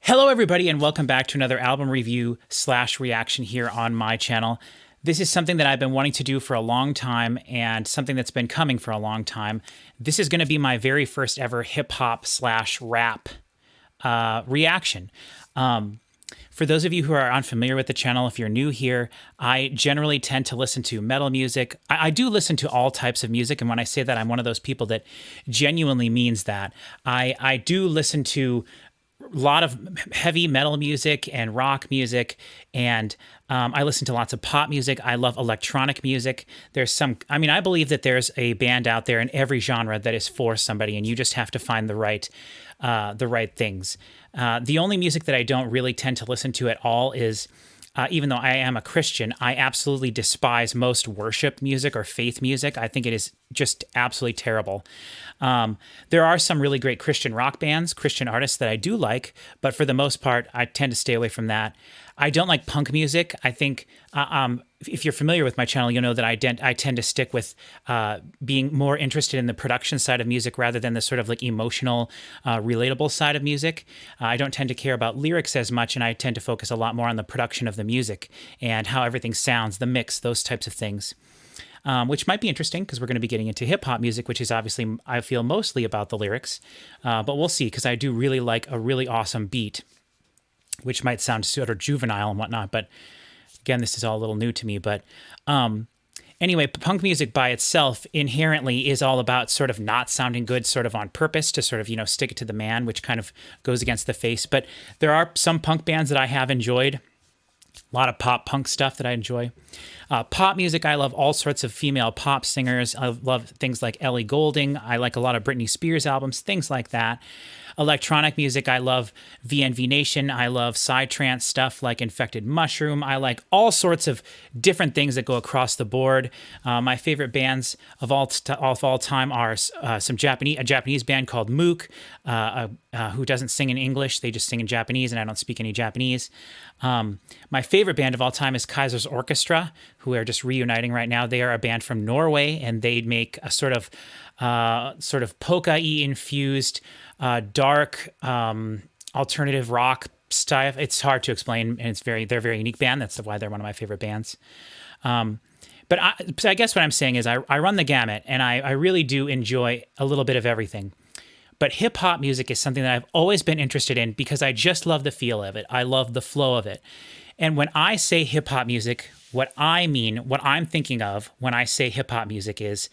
Hello, everybody, and welcome back to another album review / reaction here on my channel. This is something that I've been wanting to do for a long time and something that's been coming for a long time. This is going to be my very first ever hip hop / rap reaction. For those of you who are unfamiliar with the channel, if you're new here, I generally tend to listen to metal music. I do listen to all types of music, and when I say that, I'm one of those people that genuinely means that. I do listen to a lot of heavy metal music and rock music, and I listen to lots of pop music. I love electronic music. I believe that there's a band out there in every genre that is for somebody, and you just have to find the right things. The only music that I don't really tend to listen to at all is, even though I am a Christian, I absolutely despise most worship music or faith music. I think it is just absolutely terrible. There are some really great Christian rock bands, Christian artists that I do like, but for the most part, I tend to stay away from that. I don't like punk music. I think if you're familiar with my channel, you'll know that I tend to stick with being more interested in the production side of music rather than the sort of like emotional, relatable side of music. I don't tend to care about lyrics as much, and I tend to focus a lot more on the production of the music and how everything sounds, the mix, those types of things. Which might be interesting because we're going to be getting into hip hop music, which is obviously, I feel, mostly about the lyrics. But we'll see, because I do really like a really awesome beat, which might sound sort of juvenile and whatnot. But again, this is all a little new to me. But anyway, punk music by itself inherently is all about sort of not sounding good, sort of on purpose to sort of, stick it to the man, which kind of goes against the face. But there are some punk bands that I have enjoyed. A lot of pop punk stuff that I enjoy. Pop music, I love all sorts of female pop singers. I love things like Ellie Goulding. I like a lot of Britney Spears albums, things like that. Electronic music, I love VNV Nation. I love psytrance stuff like Infected Mushroom. I like all sorts of different things that go across the board. My favorite bands of all time are a Japanese band called Mook, who doesn't sing in English. They just sing in Japanese, and I don't speak any Japanese. My favorite band of all time is Kaiser's Orchestra, who are just reuniting right now. They are a band from Norway, and they make a sort of polka-y infused, dark, alternative rock style. It's hard to explain, and they're a very unique band. That's why they're one of my favorite bands. So I guess what I'm saying is I run the gamut, and I really do enjoy a little bit of everything. But hip hop music is something that I've always been interested in because I just love the feel of it. I love the flow of it. And when I say hip hop music, what I'm thinking of when I say hip hop music is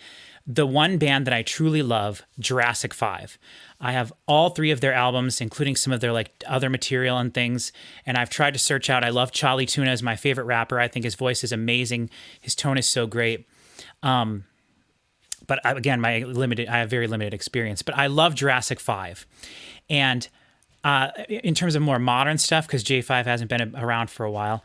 the one band that I truly love, Jurassic 5. I have all 3 of their albums, including some of their like other material and things. And I've tried to search out. I love Charlie Tuna as my favorite rapper. I think his voice is amazing. His tone is so great. But again, I have very limited experience. But I love Jurassic 5. And in terms of more modern stuff, because J5 hasn't been around for a while,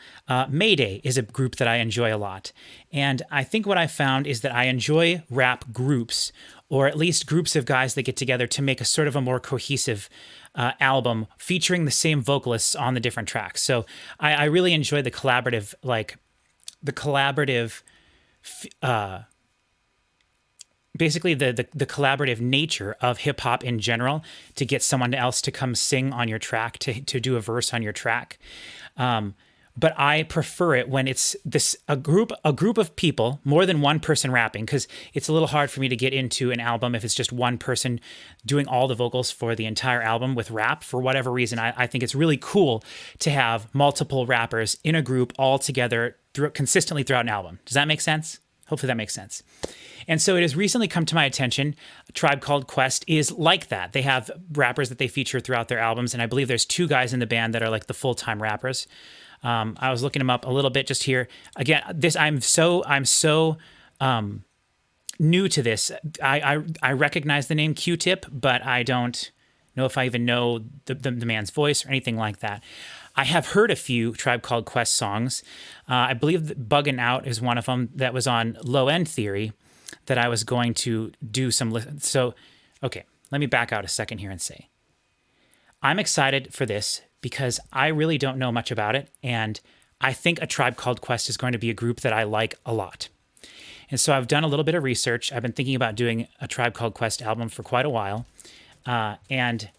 Mayday is a group that I enjoy a lot. And I think what I found is that I enjoy rap groups, or at least groups of guys that get together to make a sort of a more cohesive album featuring the same vocalists on the different tracks. So I really enjoy the collaborative, basically the collaborative nature of hip hop in general, to get someone else to come sing on your track, to do a verse on your track. But I prefer it when it's a group of people, more than one person rapping, because it's a little hard for me to get into an album if it's just one person doing all the vocals for the entire album with rap. For whatever reason, I think it's really cool to have multiple rappers in a group all together consistently throughout an album. Does that make sense? Hopefully that makes sense. And so it has recently come to my attention, a Tribe Called Quest is like that. They have rappers that they feature throughout their albums, and I believe there's 2 guys in the band that are like the full-time rappers. I was looking them up a little bit just here. Again, I'm so new to this. I recognize the name Q-Tip, but I don't know if I even know the man's voice or anything like that. I have heard a few Tribe Called Quest songs. I believe that Buggin' Out is one of them that was on Low End Theory that I was going to do some. So, okay, let me back out a second here and say, I'm excited for this because I really don't know much about it. And I think a Tribe Called Quest is going to be a group that I like a lot. And so I've done a little bit of research. I've been thinking about doing a Tribe Called Quest album for quite a while. And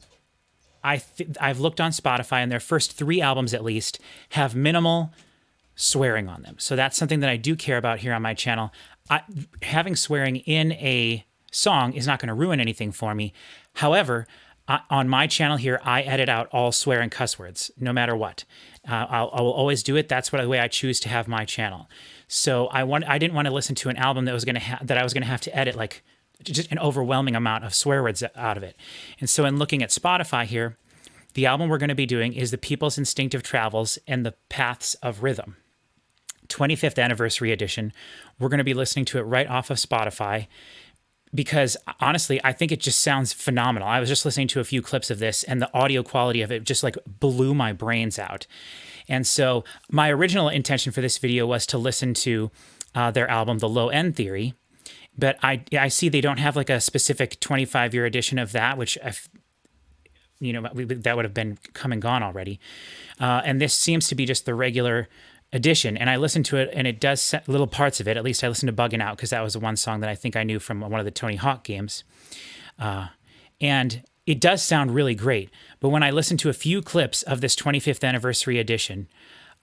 I've looked on Spotify, and their first 3 albums at least have minimal swearing on them. So that's something that I do care about here on my channel. Having swearing in a song is not going to ruin anything for me. However, on my channel here, I edit out all swear and cuss words, no matter what. I will always do it. That's the way I choose to have my channel. So I didn't want to listen to an album that I was going to have to edit like just an overwhelming amount of swear words out of it. And so in looking at Spotify here, the album we're going to be doing is The People's Instinctive Travels and the Paths of Rhythm, 25th Anniversary Edition. We're going to be listening to it right off of Spotify because honestly, I think it just sounds phenomenal. I was just listening to a few clips of this and the audio quality of it just like blew my brains out. And so my original intention for this video was to listen to their album, The Low End Theory. But I see they don't have like a specific 25-year edition of that, which that would have been come and gone already. And this seems to be just the regular edition. And I listened to it, and it does little parts of it. At least I listened to Buggin' Out because that was the one song that I think I knew from one of the Tony Hawk games. And it does sound really great. But when I listened to a few clips of this 25th Anniversary edition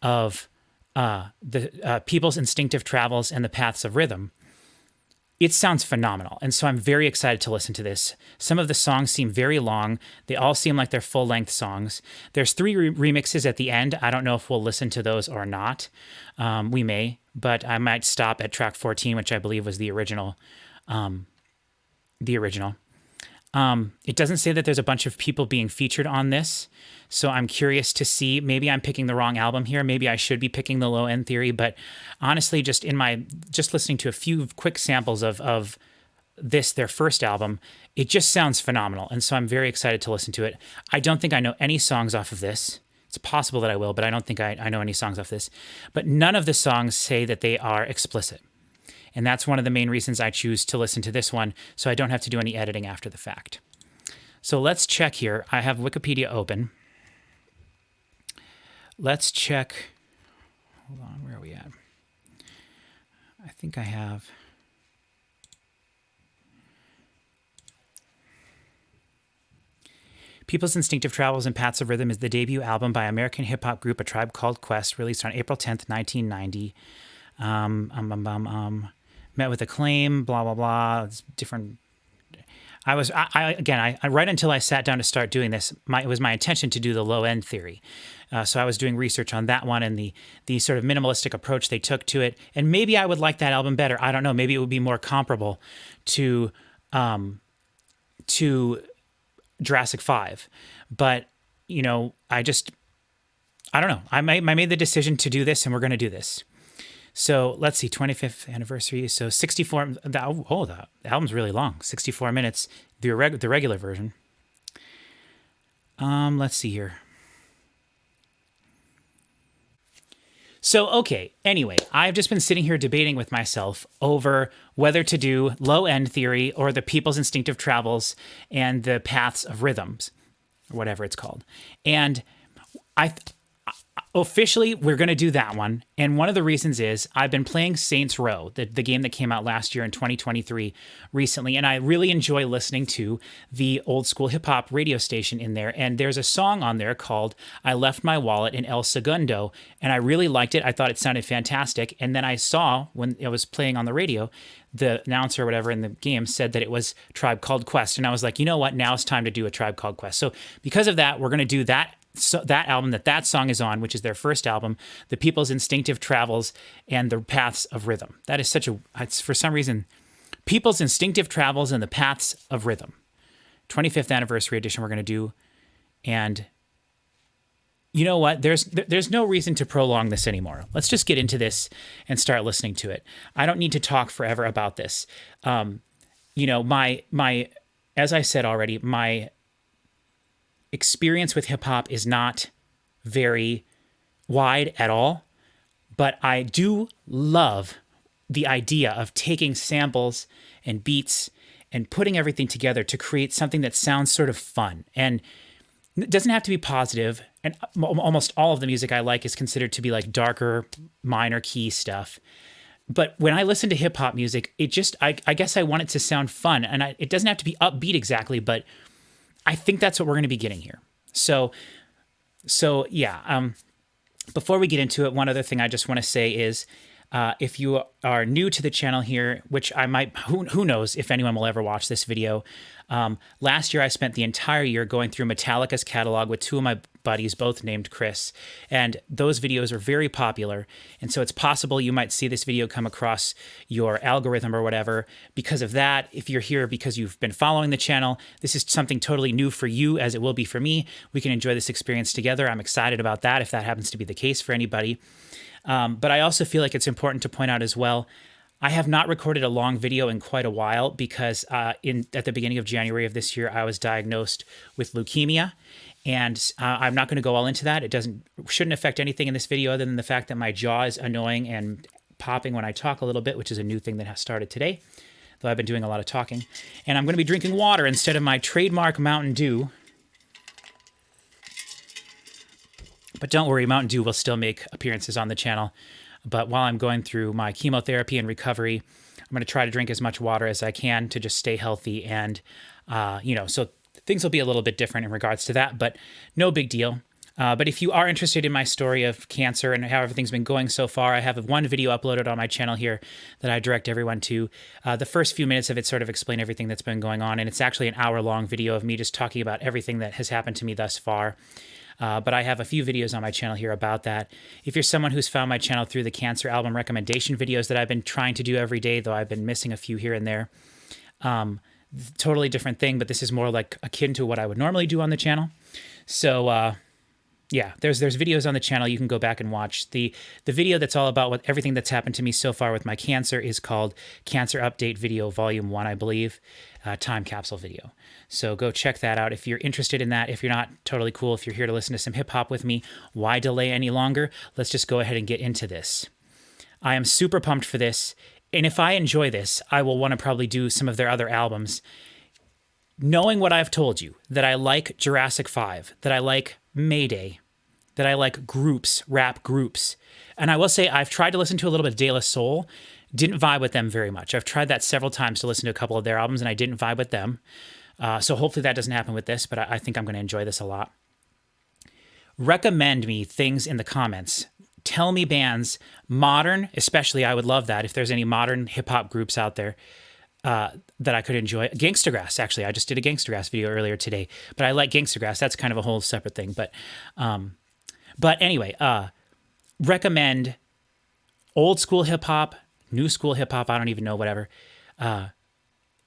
of the People's Instinctive Travels and the Paths of Rhythm, it sounds phenomenal. And so I'm very excited to listen to this. Some of the songs seem very long. They all seem like they're full-length songs. There's 3 remixes at the end. I don't know if we'll listen to those or not. We may, but I might stop at track 14, which I believe was the original. It doesn't say that there's a bunch of people being featured on this, so I'm curious to see. Maybe I'm picking the wrong album here. Maybe I should be picking The Low End Theory, but honestly, just listening to a few quick samples of this, their first album, it just sounds phenomenal, and so I'm very excited to listen to it. I don't think I know any songs off of this. It's possible that I will, but I don't think I know any songs off this. But none of the songs say that they are explicit. And that's one of the main reasons I choose to listen to this one, so I don't have to do any editing after the fact. So let's check here. I have Wikipedia open. Let's check. Hold on, where are we at? I think I have. People's Instinctive Travels and Paths of Rhythm is the debut album by American hip-hop group A Tribe Called Quest, released on April 10th, 1990. Met with acclaim, blah, blah, blah. It's different. I right until I sat down to start doing this, it was my intention to do The Low End Theory. So I was doing research on that one and the sort of minimalistic approach they took to it. And maybe I would like that album better. I don't know. Maybe it would be more comparable to Jurassic 5. But, I don't know. I made the decision to do this, and we're going to do this. So let's see, 25th anniversary. So 64. The album's really long. 64 minutes. The regular version. Let's see here. So, okay, anyway, I've just been sitting here debating with myself over whether to do Low End Theory or the People's Instinctive Travels and the Paths of Rhythms, or whatever it's called. And officially, we're going to do that one. And one of the reasons is I've been playing Saints Row, the game that came out last year in 2023 recently. And I really enjoy listening to the old school hip hop radio station in there. And there's a song on there called I Left My Wallet in El Segundo. And I really liked it. I thought it sounded fantastic. And then I saw when it was playing on the radio, the announcer or whatever in the game said that it was Tribe Called Quest. And I was like, you know what? Now it's time to do a Tribe Called Quest. So because of that, we're going to do that. So that album that song is on, which is their first album, The People's Instinctive Travels and the Paths of Rhythm. That is it's for some reason, People's Instinctive Travels and the Paths of Rhythm. 25th anniversary edition we're going to do. And you know what? There's no reason to prolong this anymore. Let's just get into this and start listening to it. I don't need to talk forever about this. As I said already, my experience with hip hop is not very wide at all, but I do love the idea of taking samples and beats and putting everything together to create something that sounds sort of fun. And it doesn't have to be positive. And almost all of the music I like is considered to be like darker, minor key stuff. But when I listen to hip hop music, it just, I guess I want it to sound fun. And it doesn't have to be upbeat exactly, but I think that's what we're going to be getting here. So yeah. Before we get into it, one other thing I just want to say is, if you are new to the channel here, which I might, who knows if anyone will ever watch this video. Last year, I spent the entire year going through Metallica's catalog with two of my buddies, both named Chris, and those videos are very popular. And so it's possible you might see this video come across your algorithm or whatever because of that. If you're here because you've been following the channel, this is something totally new for you, as it will be for me. We can enjoy this experience together. I'm excited about that, if that happens to be the case for anybody. But I also feel like it's important to point out as well, I have not recorded a long video in quite a while because at the beginning of January of this year, I was diagnosed with leukemia. And I'm not going to go all into that. It shouldn't affect anything in this video other than the fact that my jaw is annoying and popping when I talk a little bit, which is a new thing that has started today, though I've been doing a lot of talking. And I'm going to be drinking water instead of my trademark Mountain Dew. But don't worry, Mountain Dew will still make appearances on the channel. But while I'm going through my chemotherapy and recovery, I'm going to try to drink as much water as I can to just stay healthy. And, so things will be a little bit different in regards to that, but no big deal. But if you are interested in my story of cancer and how everything's been going so far, I have one video uploaded on my channel here that I direct everyone to. The first few minutes of it sort of explain everything that's been going on, and it's actually an hour-long video of me just talking about everything that has happened to me thus far. But I have a few videos on my channel here about that. If you're someone who's found my channel through the cancer album recommendation videos that I've been trying to do every day, though I've been missing a few here and there, totally different thing, but this is more like akin to what I would normally do on the channel. So, yeah, there's videos on the channel you can go back and watch. The video that's all about everything that's happened to me so far with my cancer is called Cancer Update Video Volume 1, I believe, time capsule video. So go check that out if you're interested in that. If you're not, totally cool. If you're here to listen to some hip hop with me, why delay any longer? Let's just go ahead and get into this. I am super pumped for this. And if I enjoy this, I will want to probably do some of their other albums. Knowing what I've told you, that I like Jurassic 5, that I like Mayday, that I like groups, rap groups. And I will say I've tried to listen to a little bit of De La Soul, didn't vibe with them very much. I've tried that several times to listen to a couple of their albums, and I didn't vibe with them. So hopefully that doesn't happen with this, but I think I'm going to enjoy this a lot. Recommend me things in the comments. Tell me bands, modern, especially, I would love that if there's any modern hip-hop groups out there that I could enjoy. Gangsta Grass, actually. I just did a Gangsta Grass video earlier today, but I like Gangsta Grass. That's kind of a whole separate thing. But anyway, recommend old school hip-hop, new school hip-hop, I don't even know, whatever.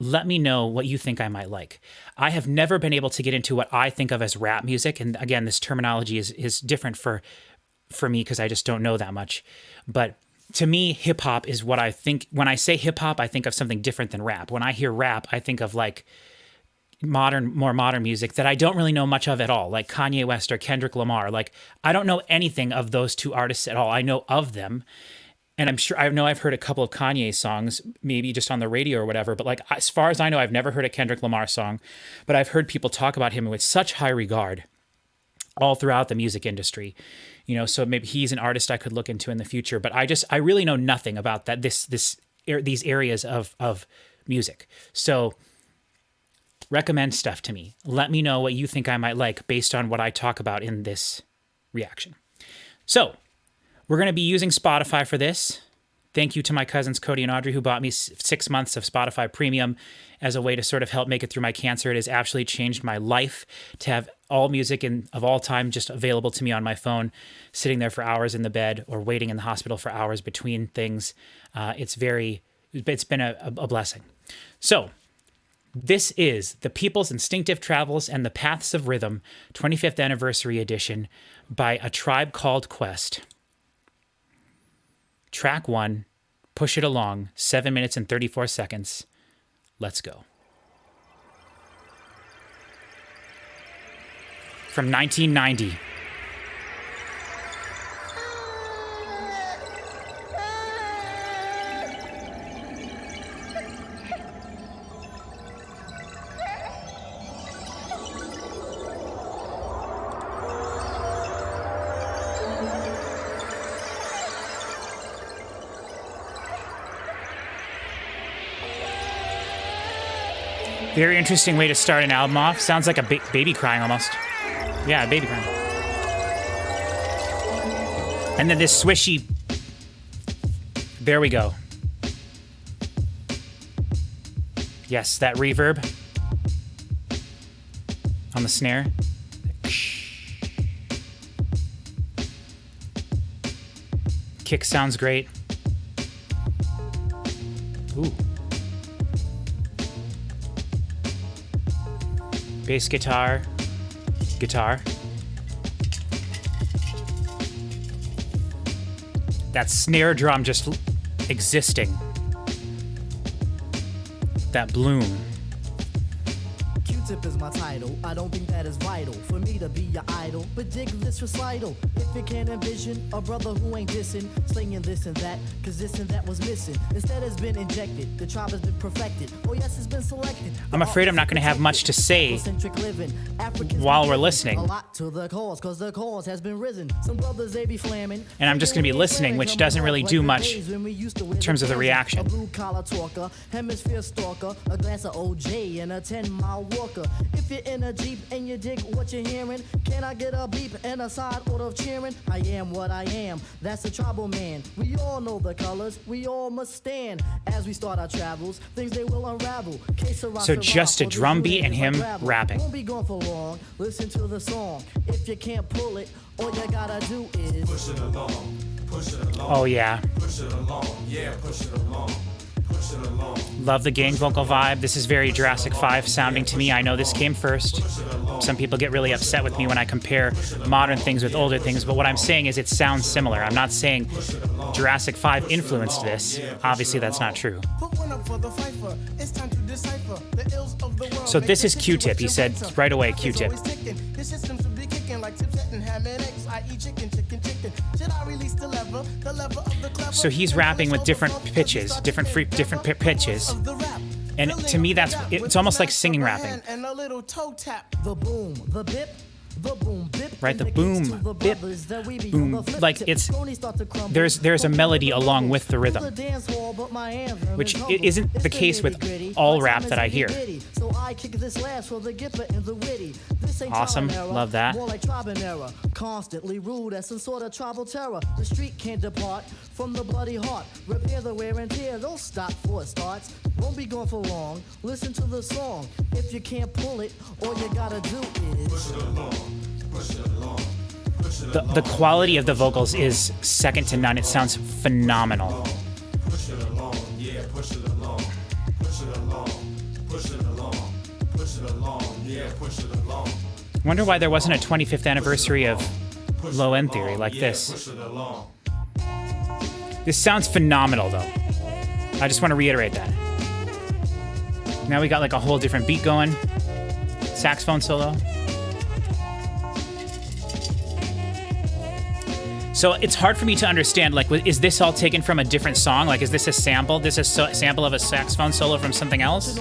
Let me know what you think I might like. I have never been able to get into what I think of as rap music. And again, this terminology is different for me because I just don't know that much. But to me, hip hop is what I think. When I say hip hop, I think of something different than rap. When I hear rap, I think of like more modern music that I don't really know much of at all, like Kanye West or Kendrick Lamar. Like, I don't know anything of those two artists at all. I know of them. And I'm sure, I know I've heard a couple of Kanye songs, maybe just on the radio or whatever, but like, as far as I know, I've never heard a Kendrick Lamar song, but I've heard people talk about him with such high regard all throughout the music industry, so maybe he's an artist I could look into in the future, but I really know nothing about that, these areas of music. So recommend stuff to me. Let me know what you think I might like based on what I talk about in this reaction. So, we're going to be using Spotify for this. Thank you to my cousins Cody and Audrey who bought me 6 months of Spotify Premium as a way to sort of help make it through my cancer. It has actually changed my life to have all music of all time just available to me on my phone, sitting there for hours in the bed or waiting in the hospital for hours between things. It's been a blessing. So this is The People's Instinctive Travels and the Paths of Rhythm 25th Anniversary Edition by A Tribe Called Quest. Track 1, Push It Along, 7 minutes and 34 seconds. Let's go. From 1990. Very interesting way to start an album off. Sounds like a baby crying almost. Yeah, baby crying. And then this swishy. There we go. Yes, that reverb on the snare. Kick sounds great. Ooh. Bass guitar. Guitar. That snare drum just existing. That bloom. Q-tip is my title. I don't think that is vital for me to be your idol. But dig this recital. If you can't envision a brother who ain't dissing, slinging this and that, cause this and that was missing. Instead it's been injected. The tribe has been perfected. Oh yes, it's been selected. I'm afraid I'm not going to have much to say while we're listening. A lot to the cause, cause the cause has been risen. Some brothers they be flamming. And I'm just going to be listening, which doesn't really do much in terms of the reaction. A blue collar talker, hemisphere stalker, a glass of OJ and a 10-mile walker. If you're in a Jeep and you dig what you're hearing, can I get a beep and a side order of cheering? I am what I am, that's a tribal man. We all know the colors, we all must stand. As we start our travels, things they will unravel. So just a drum beat and him rapping. Won't be gone for long, listen to the song. If you can't pull it, all you gotta do is push it along, push it along. Oh yeah. Push it along, yeah, push it along. Push it along. Love the gang vocal vibe. This is very Jurassic 5 sounding to me. I know this came first. Some people get really upset with me when I compare modern things with older things, but what I'm saying is it sounds similar. I'm not saying Jurassic 5 influenced this. Obviously, that's not true. So this is Q-Tip. He said right away, Q-Tip. So he's rapping with different pitches, different pitches. And to me, it's almost like singing rapping. the boom, the bip. The boom, bip, right, the boom, bip, boom. Like there's a melody along with the rhythm, which isn't the case with all rap that I hear. Awesome, love that. Constantly rude as some sort of tribal terror. The street can't depart from the bloody heart. Repair the wear and tear. Don't stop before it starts. Won't be gone for long. Listen to the song. If you can't pull it, all you gotta do is push it along. Push it along. The quality of the vocals is second to none. It sounds phenomenal. Push it along, yeah, push it along. Push it along, push it along, push it along, yeah, push it along. Wonder why there wasn't a 25th anniversary of Low End Theory like this. This sounds phenomenal though. I just want to reiterate that. Now we got like a whole different beat going. Saxophone solo. So it's hard for me to understand, like, is this all taken from a different song? Like, is this a sample? This is a sample of a saxophone solo from something else?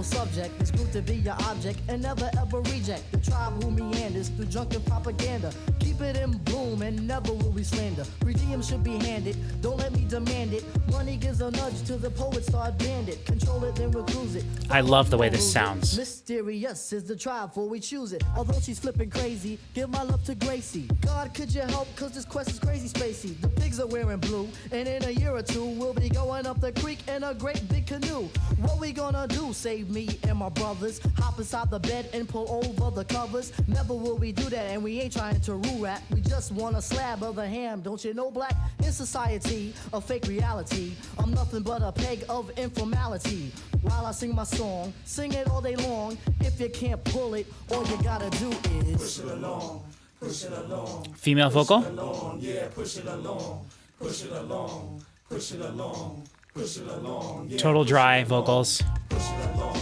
Subject is good to be your object and never ever reject the tribe who meanders through drunken propaganda. Keep it in bloom and never will we slander. Redeem should be handed, don't let me demand it. Money gives a nudge to the poet, start bandit. Control it, then we'll cruise it. I love the way this sounds. Mysterious is the tribe for we choose it. Although she's flipping crazy, give my love to Gracie. God, could you help? Cause this quest is crazy spacey. The pigs are wearing blue, and in a year or two, we'll be going up the creek in a great big canoe. What we gonna do? Save me and my brothers, hop inside the bed and pull over the covers. Never will we do that, and we ain't trying to rule rap. We just want a slab of the ham, don't you know, black? In society, a fake reality. I'm nothing but a peg of informality. While I sing my song, sing it all day long. If you can't pull it, all you gotta do is push it along, push it along. Female vocal? Push it along, yeah, push it along, push it along, push it along. Push it along, yeah. Total dry vocals. Push it along,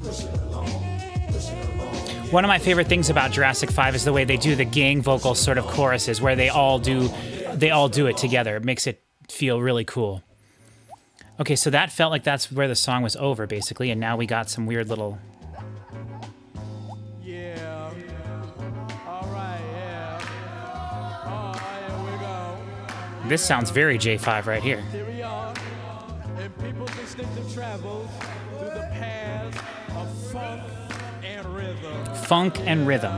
push it along, push it along, yeah. One of my favorite things about Jurassic 5 is the way they do the gang vocal sort of choruses where they all do it together. It makes it feel really cool. Okay, so that felt like that's where the song was over basically, and now we got some weird little This sounds very J5 right here. Here we are, in people's instinctive travels through the paths of funk and rhythm. Funk and rhythm.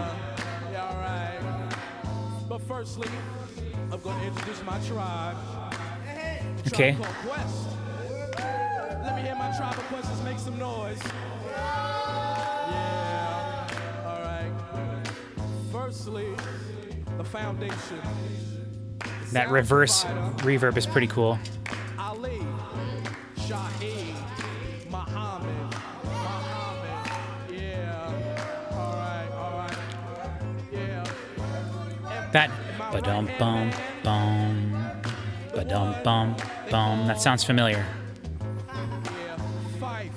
Firstly, I'm gonna introduce my tribe. Okay. Tribe called Quest. Let me hear my tribe of Questers make some noise. Yeah. All right. Firstly, the foundation. That reverse reverb is pretty cool. Ali, Shaheed, Muhammad, yeah, all right, yeah. That ba-dum bum bum ba-dum bum bum. That sounds familiar. Yeah, Fife,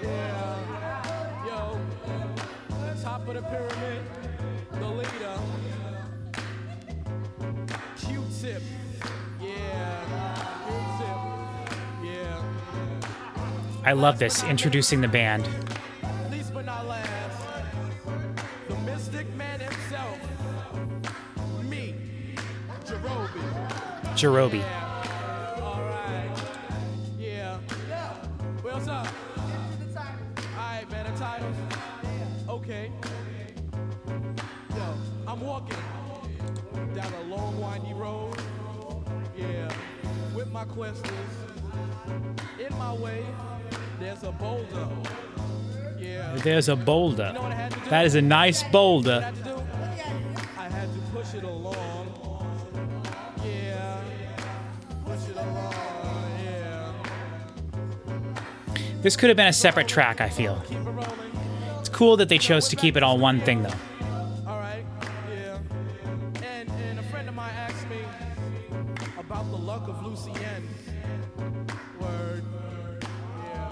yeah, yo, top of the pyramid, the leader, Q-Tip, yeah, I love this, introducing the band. least but not last, the mystic man himself, me, Jerobi. Jerobi. All right. Yeah. What's up? All right, man. The titles. Okay. Yo, I'm walking down a long, windy road. Yeah. With my questers. In my way, there's a boulder. Yeah. There's a boulder. You know what I had to do? That is a nice What I boulder. had to do? I had to push it along. Yeah. Push it along. Yeah. This could have been a separate track, I feel. Keep it rolling. It's cool that they chose to keep it all one thing, though. All right. Yeah. And a friend of mine asked me about the luck of Lucienne. Word. Yeah.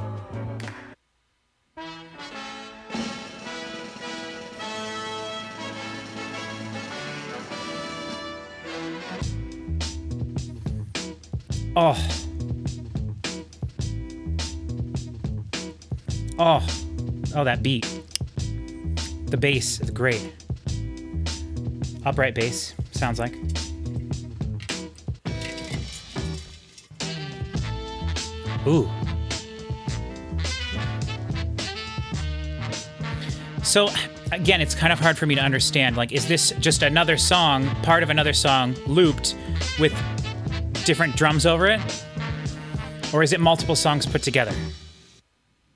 Oh. Oh. Oh, that beat. The bass is great. Upright bass, sounds like. Ooh. So, again, it's kind of hard for me to understand. Like, is this just another song, part of another song, looped with different drums over it? Or is it multiple songs put together?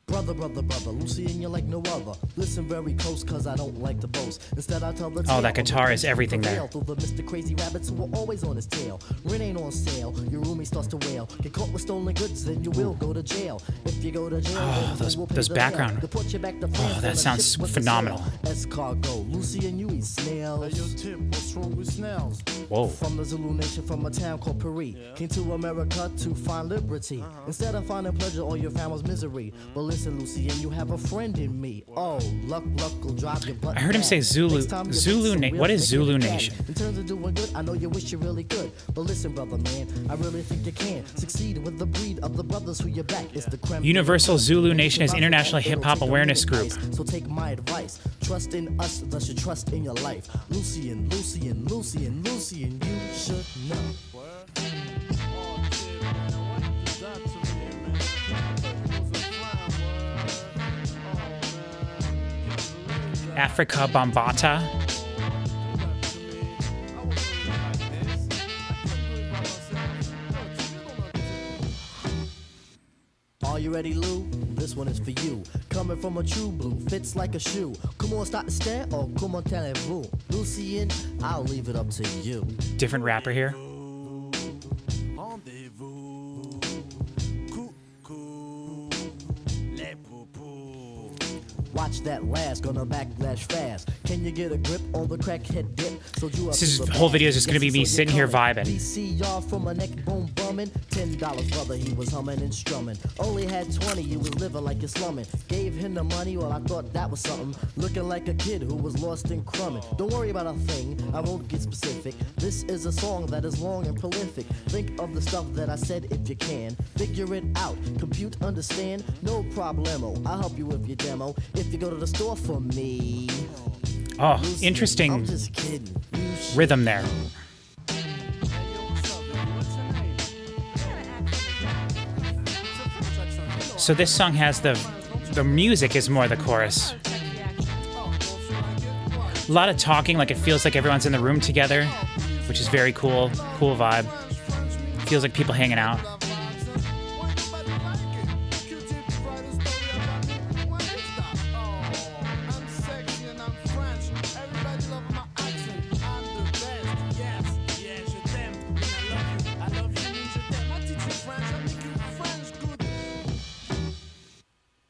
Brother, Lucian, you're like no other. Listen very close, cause I don't like to boast. Instead, I tell the Oh, that guitar is everything there. Through the Mr. Crazy Rabbits who are always on his tail. Rent ain't on sale, your roomie starts to wail. Get caught with stolen goods, then you will go to jail. If you go to jail, Oh, then we'll pay those the background. bail. Deport you back to France Oh, that on a sounds ship with a phenomenal. sail. Escargot, Lucian, you eat snails. Yo, Tip, what's wrong with snails? Whoa. From the Zulu nation, from a town called Paris. Came to America to find liberty. Instead of finding pleasure, all you found was misery. But listen, Lucian, you have a friend in me. Oh, luck will drive your butt. I heard him mad. say Zulu- Next time you Zulu make some na- real what is nigga Zulu daddy. Nation? In terms of doing good, I know you wish you really could. But listen, brother, man, I really think you can succeed with the breed of the brothers who you back. It's the creme. Universal Zulu Nation is International It'll Hip Hop take a Awareness minute, Group. guys. So take my advice. Trust in us, thus you trust in your life. Lucian, you should know. Africa Bambata. Are you ready, Lou? This one is for you. Coming from a true blue, fits like a shoe. Comment start to stare or comment allez-vous? Lucian, I'll leave it up to you. Different rapper here. Rendez-vous. Coucou. Les poupous. Watch that last, gonna backlash fast. Can you get a grip on the crackhead dip? So you This whole video is just gonna be me sitting here vibing. VCR from a neck bone bumming. $10, brother, he was humming and strumming. Only had 20, you was living like you're slumming. Gave him the money, well, I thought that was something. Looking like a kid who was lost in crumbing. Don't worry about a thing, I won't get specific. This is a song that is long and prolific. Think of the stuff that I said if you can. Figure it out, compute, understand, no problemo. I'll help you with your demo. If you go to the store for me. Oh, Lucian, interesting I'm just kidding. You should rhythm there. So this song has the music is more the chorus. A lot of talking, like it feels like everyone's in the room together, which is very cool. Cool vibe. Feels like people hanging out.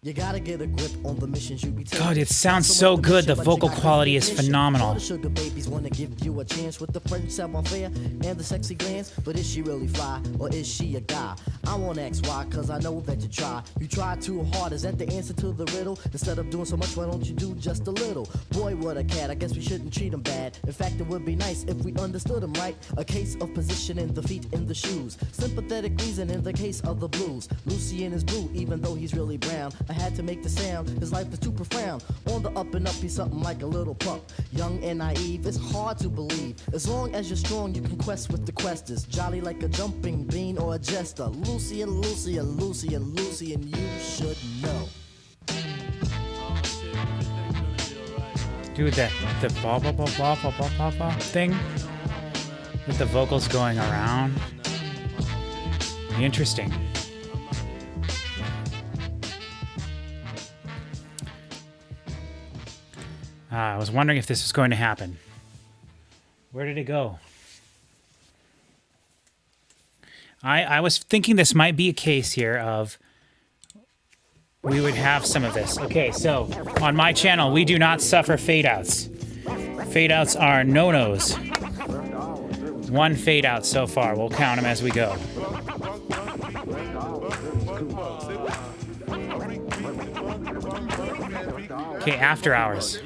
You gotta get a grip on the missions you be taking. God, it sounds so good. The vocal quality is phenomenal. The sugar babies wanna give you a chance with the French savoir-faire and the sexy glance. But is she really fly or is she a guy? I won't ask why, cause I know that you try. You try too hard, is that the answer to the riddle? Instead of doing so much, why don't you do just a little? Boy, what a cat, I guess we shouldn't treat him bad. In fact, it would be nice if we understood him right. A case of positioning the feet in the shoes. Sympathetic reason in the case of the blues. Lucian is blue, even though he's really brown. I had to make the sound, his life is too profound. On the up and up, he's something like a little pup. Young and naive, it's hard to believe. As long as you're strong, you can quest with the questers. Jolly like a jumping bean or a jester. Lucian, Lucian, Lucian, Lucian, you should know. Dude, the blah blah blah blah blah blah blah blah thing with the vocals going around. Interesting. I was wondering if this was going to happen. Where did it go? I was thinking this might be a case here of we would have some of this. Okay, so on my channel, we do not suffer fade-outs. Fade-outs are no-nos. One fade-out so far. We'll count them as we go. Okay, after hours.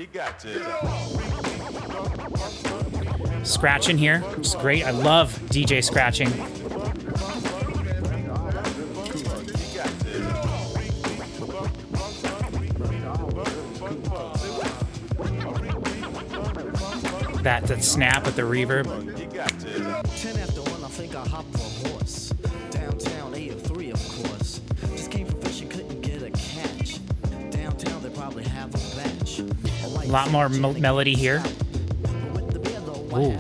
Scratching here, which is great. I love DJ scratching. That snap with the reverb. 10 after 1, I think I hopped a horse. Downtown, 8 of 3, of course. Just came from fishing, couldn't get a catch. Downtown, they probably have a batch. A lot more melody here. Ooh.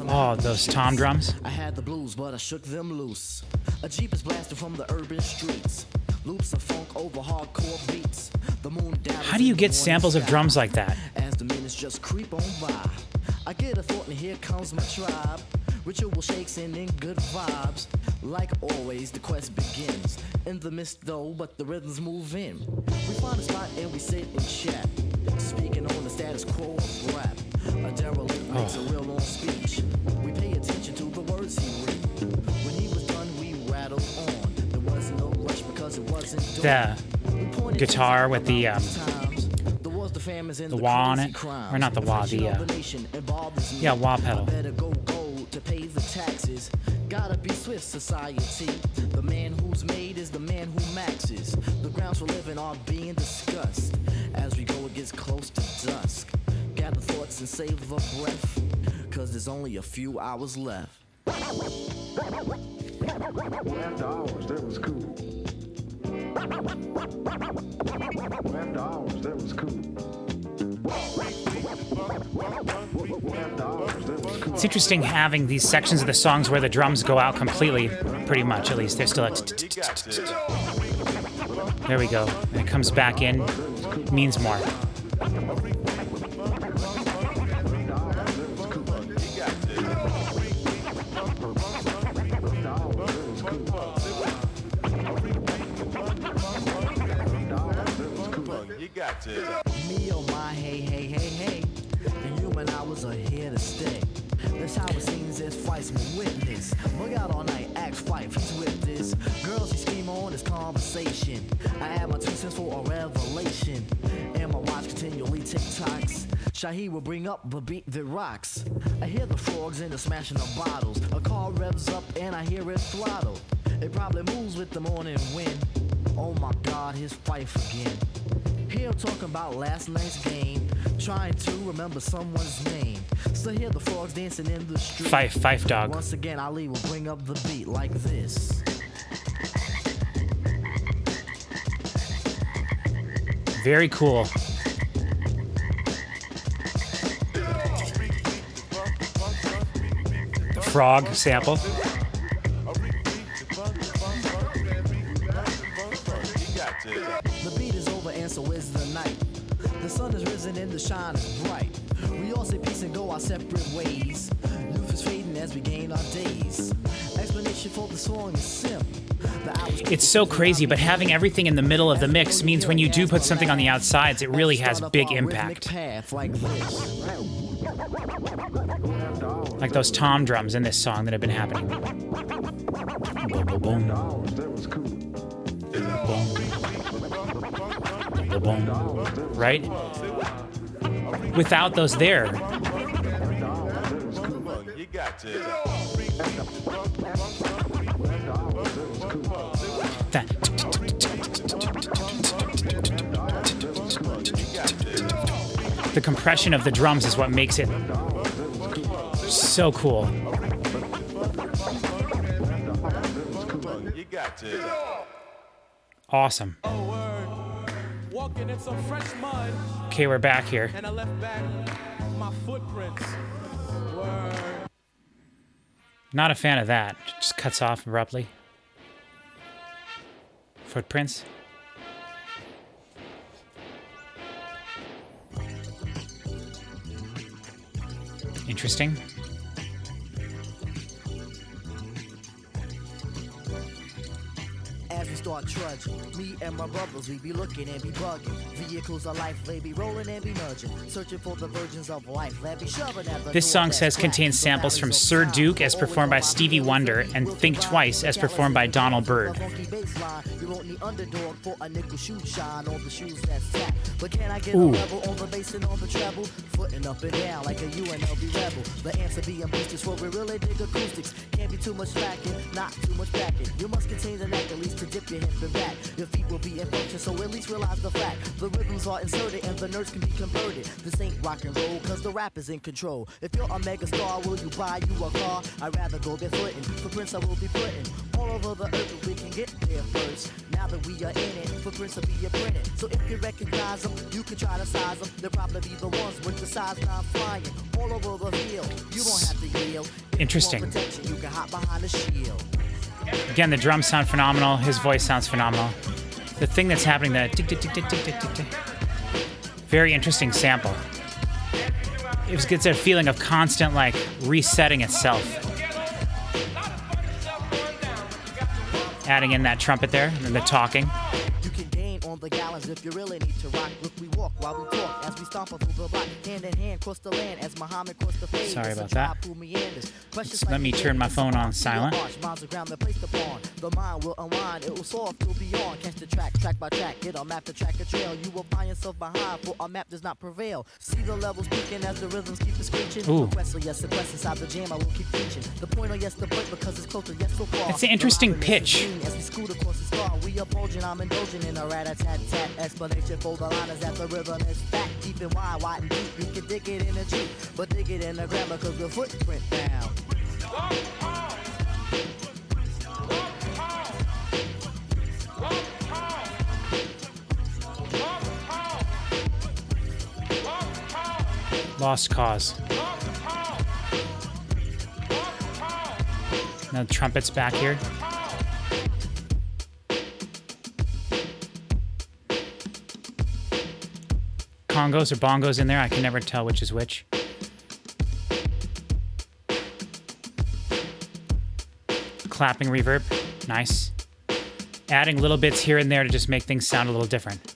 Oh, those tom drums. I had the blues, but I shook them loose. A Jeep is blasted from the urban streets. Loops of funk over hardcore beats. The moon How do you get samples of drums like that? As the minutes just creep on by, I get a thought and here comes my tribe. Ritual shakes and in good vibes. Like always, the quest begins. In the mist though, but the rhythms move in. We find a spot and we sit and chat. Speaking on the status quo of rap. A derelict makes a real long speech. We pay attention to the words he read. When he was done, we rattled on. There wasn't no rush because it wasn't done. The guitar with the wah on it, or not the wah, the wah pedal. Better go to pay the taxes. Gotta be Swiss society. The man who's made is the man who maxes. The grounds for living are being discussed. As we go, it gets close to dusk. Gather thoughts and save a breath, cause there's only a few hours left. After hours, that was cool. After hours, that was cool. It's interesting having these sections of the songs where the drums go out completely, pretty much at least. They're still at there we go. And it comes back in, means more. Me oh my, hey, hey, hey, hey. The human hours are here to stay. That's how it seems as Fife's my witness. Bug out all night, ask Fife, he's with this. Girls, he scheme on his conversation. I add my 2 cents for a revelation. And my watch continually tick-tocks. Shahi will bring up the beat that rocks. I hear the frogs and the smashing of bottles. A car revs up and I hear it throttle. It probably moves with the morning wind. Oh my God, his Fife again. Here I'm talking about last night's game, trying to remember someone's name. Still hear the frogs dancing in the street. Fife dog. Once again, Ali will bring up the beat like this. Very cool. frog sample. The beat is over and so is the night. The sun is risen and the shine is bright. We all say peace and go our separate ways. Youth is fading as we gain our days. Explanation for the song is simple. It's so crazy, but having everything in the middle of the mix means when you do put something on the outsides, it really has big impact. Like those tom drums in this song that have been happening. Boom, boom, boom. That was cool. Boom, boom, boom. Right? Without those there, You got to. that the compression of the drums is what makes it so cool. You got to. Awesome. Walking in some fresh mud, Okay, we're back here. and I left back my footprints. Word. Not a fan of that. Just cuts off abruptly. Footprints. Interesting. As we start trudging, me and my brothers, we be looking and be bugging. Vehicles of life, they be rolling and be nudging. Searching for the virgins of life, they be shoving at the This door song that's says cracked. contains The samples from valleys of Sir time, Duke as performed by always Stevie on my Wonder feet. and Look Think around, Twice as the performed by galaxy Donald full of Byrd. funky bass line. You won't need underdog for a nickel shoe shine on the shoes that's tap. But can I get Ooh. a level on the bass and on the treble? Footing up and down like a UNLV rebel. The answer being boosters for we really dig acoustics. Can't be too much slacking, not too much backing. You must contain the neck at least to dip your hip and back. Your feet will be in function, so at least realize the fact. The rhythms are inserted and the nerves can be converted. This ain't rock and roll, cause the rap is in control. If you're a mega star, will you buy you a car? I'd rather go barefooting. Footprints I will be putting all over the earth if we can get there first. Now that we are in it, footprints will be printed. So if you recognize them, you can try to size them. They'll probably be the ones with the size 9 flying all over the field. You won't have to yield. If you want Interesting. protection, you can hop behind the shield. Again, the drums sound phenomenal. His voice sounds phenomenal. The thing that's happening, the tick, tick, tick, tick, tick, tick, tick, tick. Very interesting sample. It gets a feeling of constant, like, resetting itself. Adding in that trumpet there and the talking. You can gain on the gallons if you really need to rock. Look, we walk while we talk as we stomp through the block. Hand in hand, cross the land as Muhammad crossed the fade. Sorry It's a about that. tribe who meanders. Precious Let like me the turn my air, phone on it's a silent. march, miles of ground they're placed upon. The mind will unwind, it will soar till beyond. Catch the track, track by track, get a map to track a trail. You will find yourself behind, for our map does not prevail. See the levels peaking as the rhythms keep it screeching. Ooh. Request or yes, the quest inside the jam, I will keep reaching. The point or yes, the point because it's closer, yes, so far. It's an interesting The line pitch. remains as we scoot across the star, we are bulging, I'm indulging in a rat-a-tat-tat explanation for the line is that the rhythm is fat, deep and wide and deep. You can dig it in a Jeep, but dig it in the grammar cause the footprint down. Lost cause. Now the trumpet's back here. Congos or bongos in there. I can never tell which is which. Clapping reverb. Nice. Adding little bits here and there to just make things sound a little different.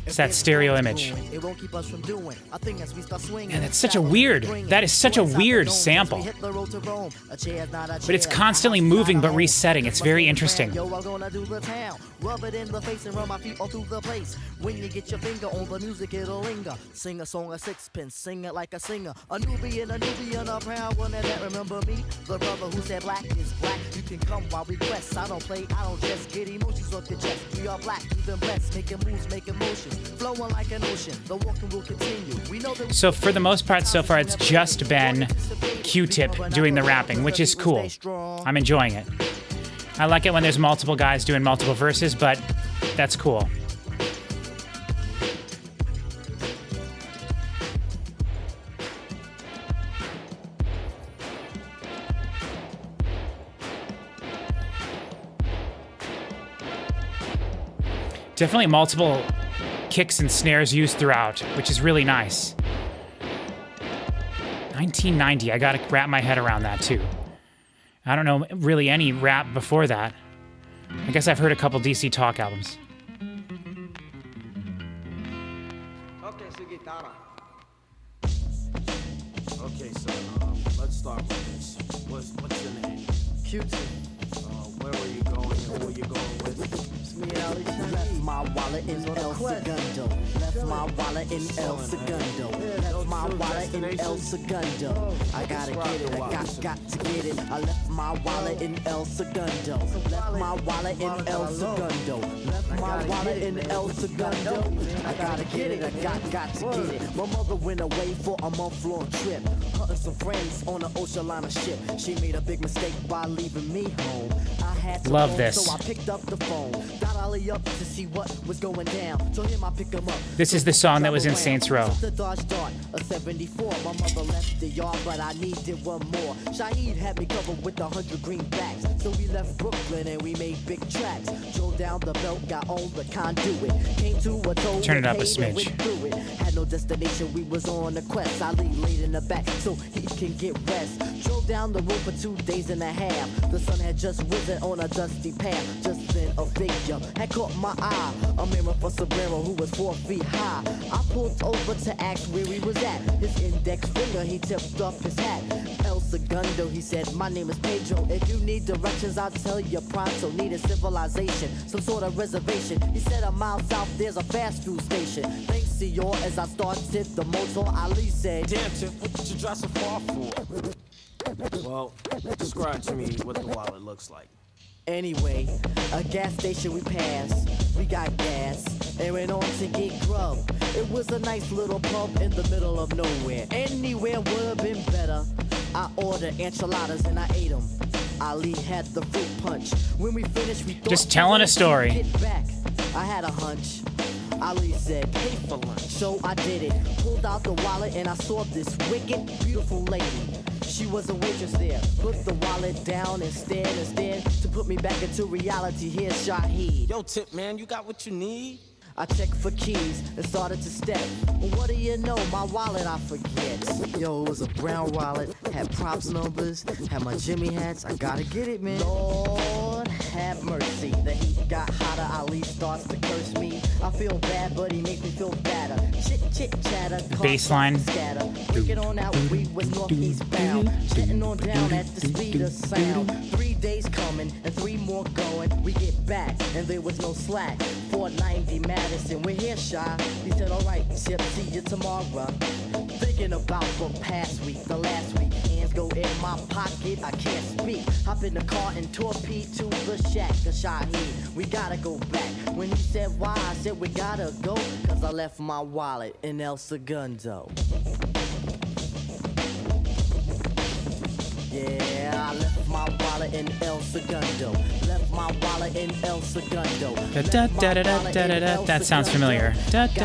It's that stereo image. It won't keep us from doing a thing as we start swinging. And that's such a weird- that is such a weird sample. But it's constantly moving but resetting. It's very interesting. Yo, I'm gonna do the town. Rub it in the face and run my feet all through the place. When you get your finger on the music, it'll linger. Sing a song of sixpence, sing it like a singer. A newbie and a proud one that remember me. The brother who said black is black. You can come while we quest. I don't play, I don't just get emotions off your chest. We are black, we've been blessed, making moves, making motions. Flowing like an ocean, the walking will continue. We know that So for the most part so far, it's just been Q-Tip doing the rapping, which is cool. I'm enjoying it. I like it when there's multiple guys doing multiple verses, but that's cool. Definitely multiple kicks and snares used throughout, which is really nice. 1990, I gotta wrap my head around that too. I don't know really any rap before that. I guess I've heard a couple DC Talk albums. Okay, so let's start with this. What's your name? Q-Tip. Where were you going and who were you going with? Left my wallet in El Segundo. Left my wallet in El Segundo. Left my wallet in El Segundo. I gotta get it, I got to get it. I left my wallet in El Segundo. Left my wallet in El Segundo. Left my wallet in El Segundo. I gotta get it, I got to get it. My mother went away for a month-long trip. Her and some friends on an ocean liner ship. She made a big mistake by leaving me home. I had to Love phone, this. so I picked up the phone. Got Ollie up to see what was going down. So him I pick him up. This is the song that was in Saints Row. The Dodge Dart, a 74. My mother left the yard, but I needed one more. Shaheed had me covered with 100 greenbacks. So we left Brooklyn and we made big tracks. Drove down the belt, got on the conduit. Came to a toll. Turn it up a paid and smidge. went through it. Had no destination, we was on a quest. Ali laid in the back so he can get rest. Drove down the road for 2 days and a half. The sun had just risen on a dusty path. Just then a figure had caught my eye. A mirror for Sombrero who was 4 feet high. I pulled over to ask where he was at. His index finger, he tipped up his hat. El Segundo, he said, my name is Pedro. If you need directions, I'll tell you pronto. Need a civilization, some sort of reservation. He said a mile south, there's a fast food station. Thanks, senor, as I started the motor, Ali said, Damn, Tip, what did you drive so far for? Well, describe to me what the wallet looks like. anyway, a gas station we passed. We got gas and went on to get grub. It was a nice little pub in the middle of nowhere. Anywhere would have been better. I ordered enchiladas and I ate them. Ali had the fruit punch. When we finished, we thought Just telling a story. Get back. I had a hunch. Ali said, pay for lunch. So I did it. Pulled out the wallet and I saw this wicked, beautiful lady. She was a waitress there. Put the wallet down instead to put me back into reality. Here's Shaheed. Yo, Tip, man, you got what you need? I checked for keys and started to step. What do you know? My wallet I forget. Yo, it was a brown wallet, had props numbers, had my Jimmy hats. I gotta get it, man. Lord have mercy. The heat got hotter. Ali starts to curse me. I feel bad, but he makes me feel better. Chit chatter. Bass line. Scatter. Break it on out. We was northeast bound. Jetting on down at the speed of sound. 3 days coming and 3 more going. We get back and there was no slack. 490 Madison, we're here, Shy. He said, all right, Chip, see you tomorrow. Thinking about the past week, the last week. Hands go in my pocket, I can't speak. Hop in the car and torpedo to the shack, the Shaheed. We gotta go back. When he said why, I said we gotta go. Cause I left my wallet in El Segundo. Yeah, I left my wallet in El Segundo. Left my wallet in El Segundo. That sounds familiar. Left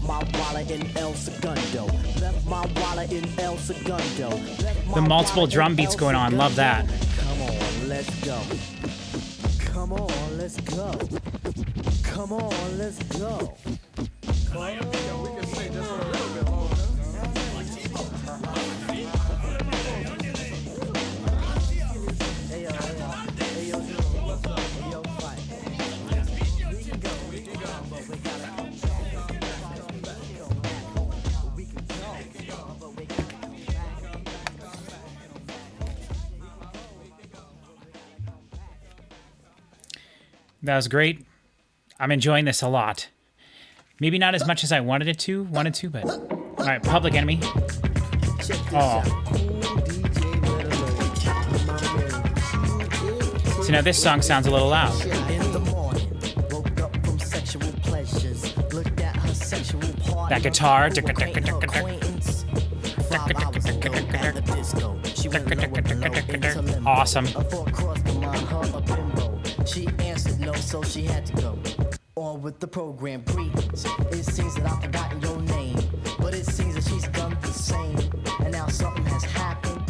my wallet in El Segundo. Left my wallet in El Segundo. The multiple drum beats going on, love that. Come on, let's go. Come on, let's go. Come on, let's go. We can say this a little bit longer. Hey, yo, what's up? Hey, yo, fight. We can go, but we gotta come back. We can go, but we gotta come back. That was great. I'm enjoying this a lot. Maybe not as much as I wanted to, but... All right, Public Enemy. Oh. So now this song sounds a little loud. In the morning, woke up from sexual pleasures. Looked at her sexual party. That guitar. To acquaint her acquaintance. 5 hours ago at the disco. She went low into limbo. Awesome. A thought crossed her mind, her a bimbo. She answered no, so she had to go. On with the program, greetings. It seems that I've forgotten your name, but it seems that she's done the same. And now something has happened.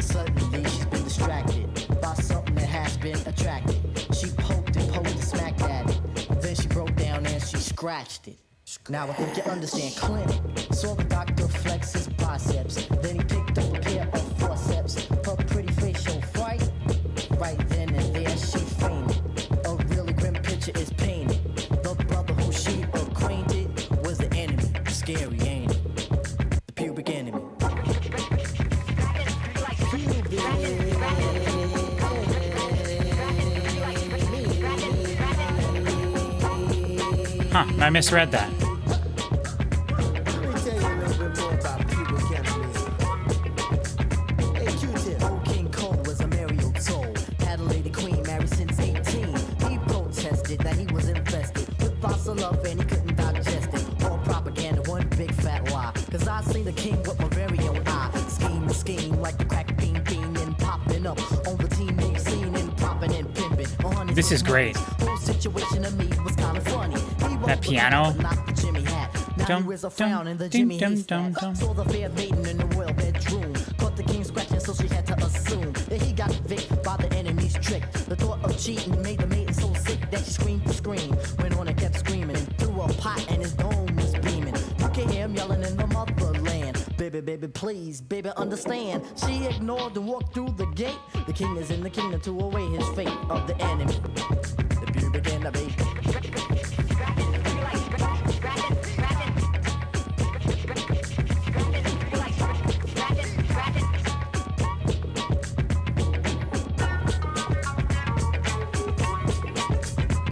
Suddenly she's been distracted by something that has been attracted. She poked and poked scratched it. Now I think you understand clinic. Saw the doctor flex his biceps. Then he picked up a pair of forceps. Her pretty face showed fright. Right then and there she fainted. A really grim picture is painted. The brother who she acquainted was the enemy. Scary, ain't it? The pubic enemy. Huh, I misread that. Let me tell you a little bit more about pubic enemy. Hey, Q-Tip. Old King Cole was a Mario Toll. Had a lady queen married since 18. He protested that he was infested with thoughts of love and he couldn't digest it. All propaganda, one big fat lie. Cause I seen the king with my very own eye. Scheme like the crack bean and popping up on the teenage scene and popping and pimping. This is great. Whole situation to me was kind of funny. That piano. Not the Jimmy hat. Now Dum, he wears a dum, frown in the ding, Jimmy dum, Heath dum, hat. dum. Saw the fair maiden in the royal bedroom. Caught the king scratching, so she had to assume that he got victed by the enemy's trick. The thought of cheating made the maiden so sick that she screamed to scream. Went on and kept screaming and threw a pot and his dome was beaming. You can hear him yelling in the motherland. Baby, baby, please, baby, understand. She ignored and walked through the gate. The king is in the kingdom to await his fate of the enemy. The pubic enemy.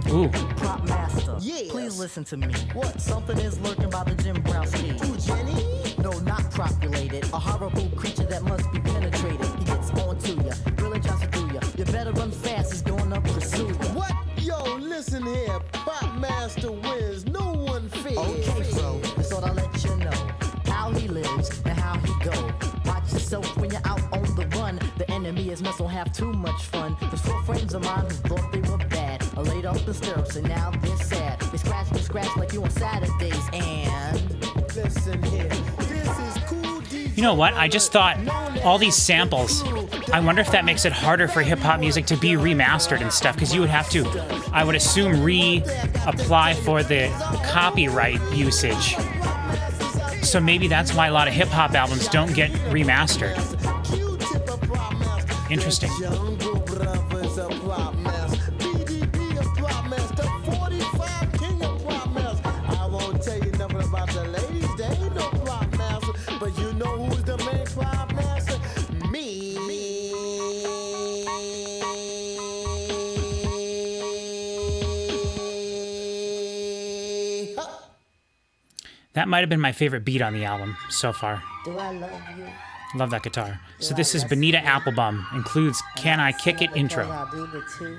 Ooh. Prop master, Yes. please listen to me. What? Something is lurking by the Jim Brown ski. Ooh, Jenny? No, not populated. A horrible creature that must be penetrated. He gets onto ya, really tries to do ya. You better run fast, he's going up pursue ya. What? Yo, listen here. Pop Master wins. No one fair. Okay, bro, just thought I'd let you know how he lives and how he go. Watch yourself when you're out on the run. The enemy is must don't have too much fun. There's 4 friends of mine who thought they were bad. I laid up in stirrups and now they're sad. They scratch like you on Saturdays and Listen here. This is cool DJ. You know what? I just thought all these samples, I wonder if that makes it harder for hip hop music to be remastered and stuff, because you would have to, I would assume, reapply for the copyright usage. So maybe that's why a lot of hip hop albums don't get remastered. Q-Tip a prop master. Interesting. Jungle Brothers a prop master. BDB a prop master. 45 King a prop master. I won't tell you nothing about the ladies. They ain't no prop master. But you know who's the main prop master? Me. Huh. That might have been my favorite beat on the album so far. do I love you? Love that guitar. So this is Bonita Applebum, includes Can I Kick It intro. I'll do the 2.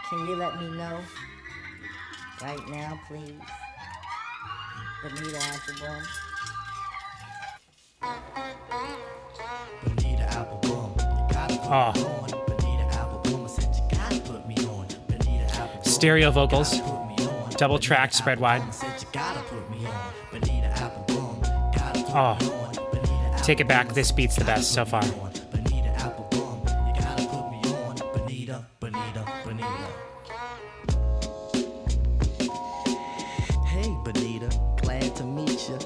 Can you let me know right now, please? Bonita Applebum. Bonita Applebum, you gotta put Oh. me on. Bonita Applebum, I said you gotta put me on. Bonita Applebum, Stereo vocals, put me on. double tracked, spread wide. I said you gotta put me on. Bonita Applebum, gotta put Oh, me on. Bonita take it back. This beat's the best so far. Bonita Applebum, you gotta put me on. Bonita, Bonita, Bonita. Hey, Bonita, glad to meet you.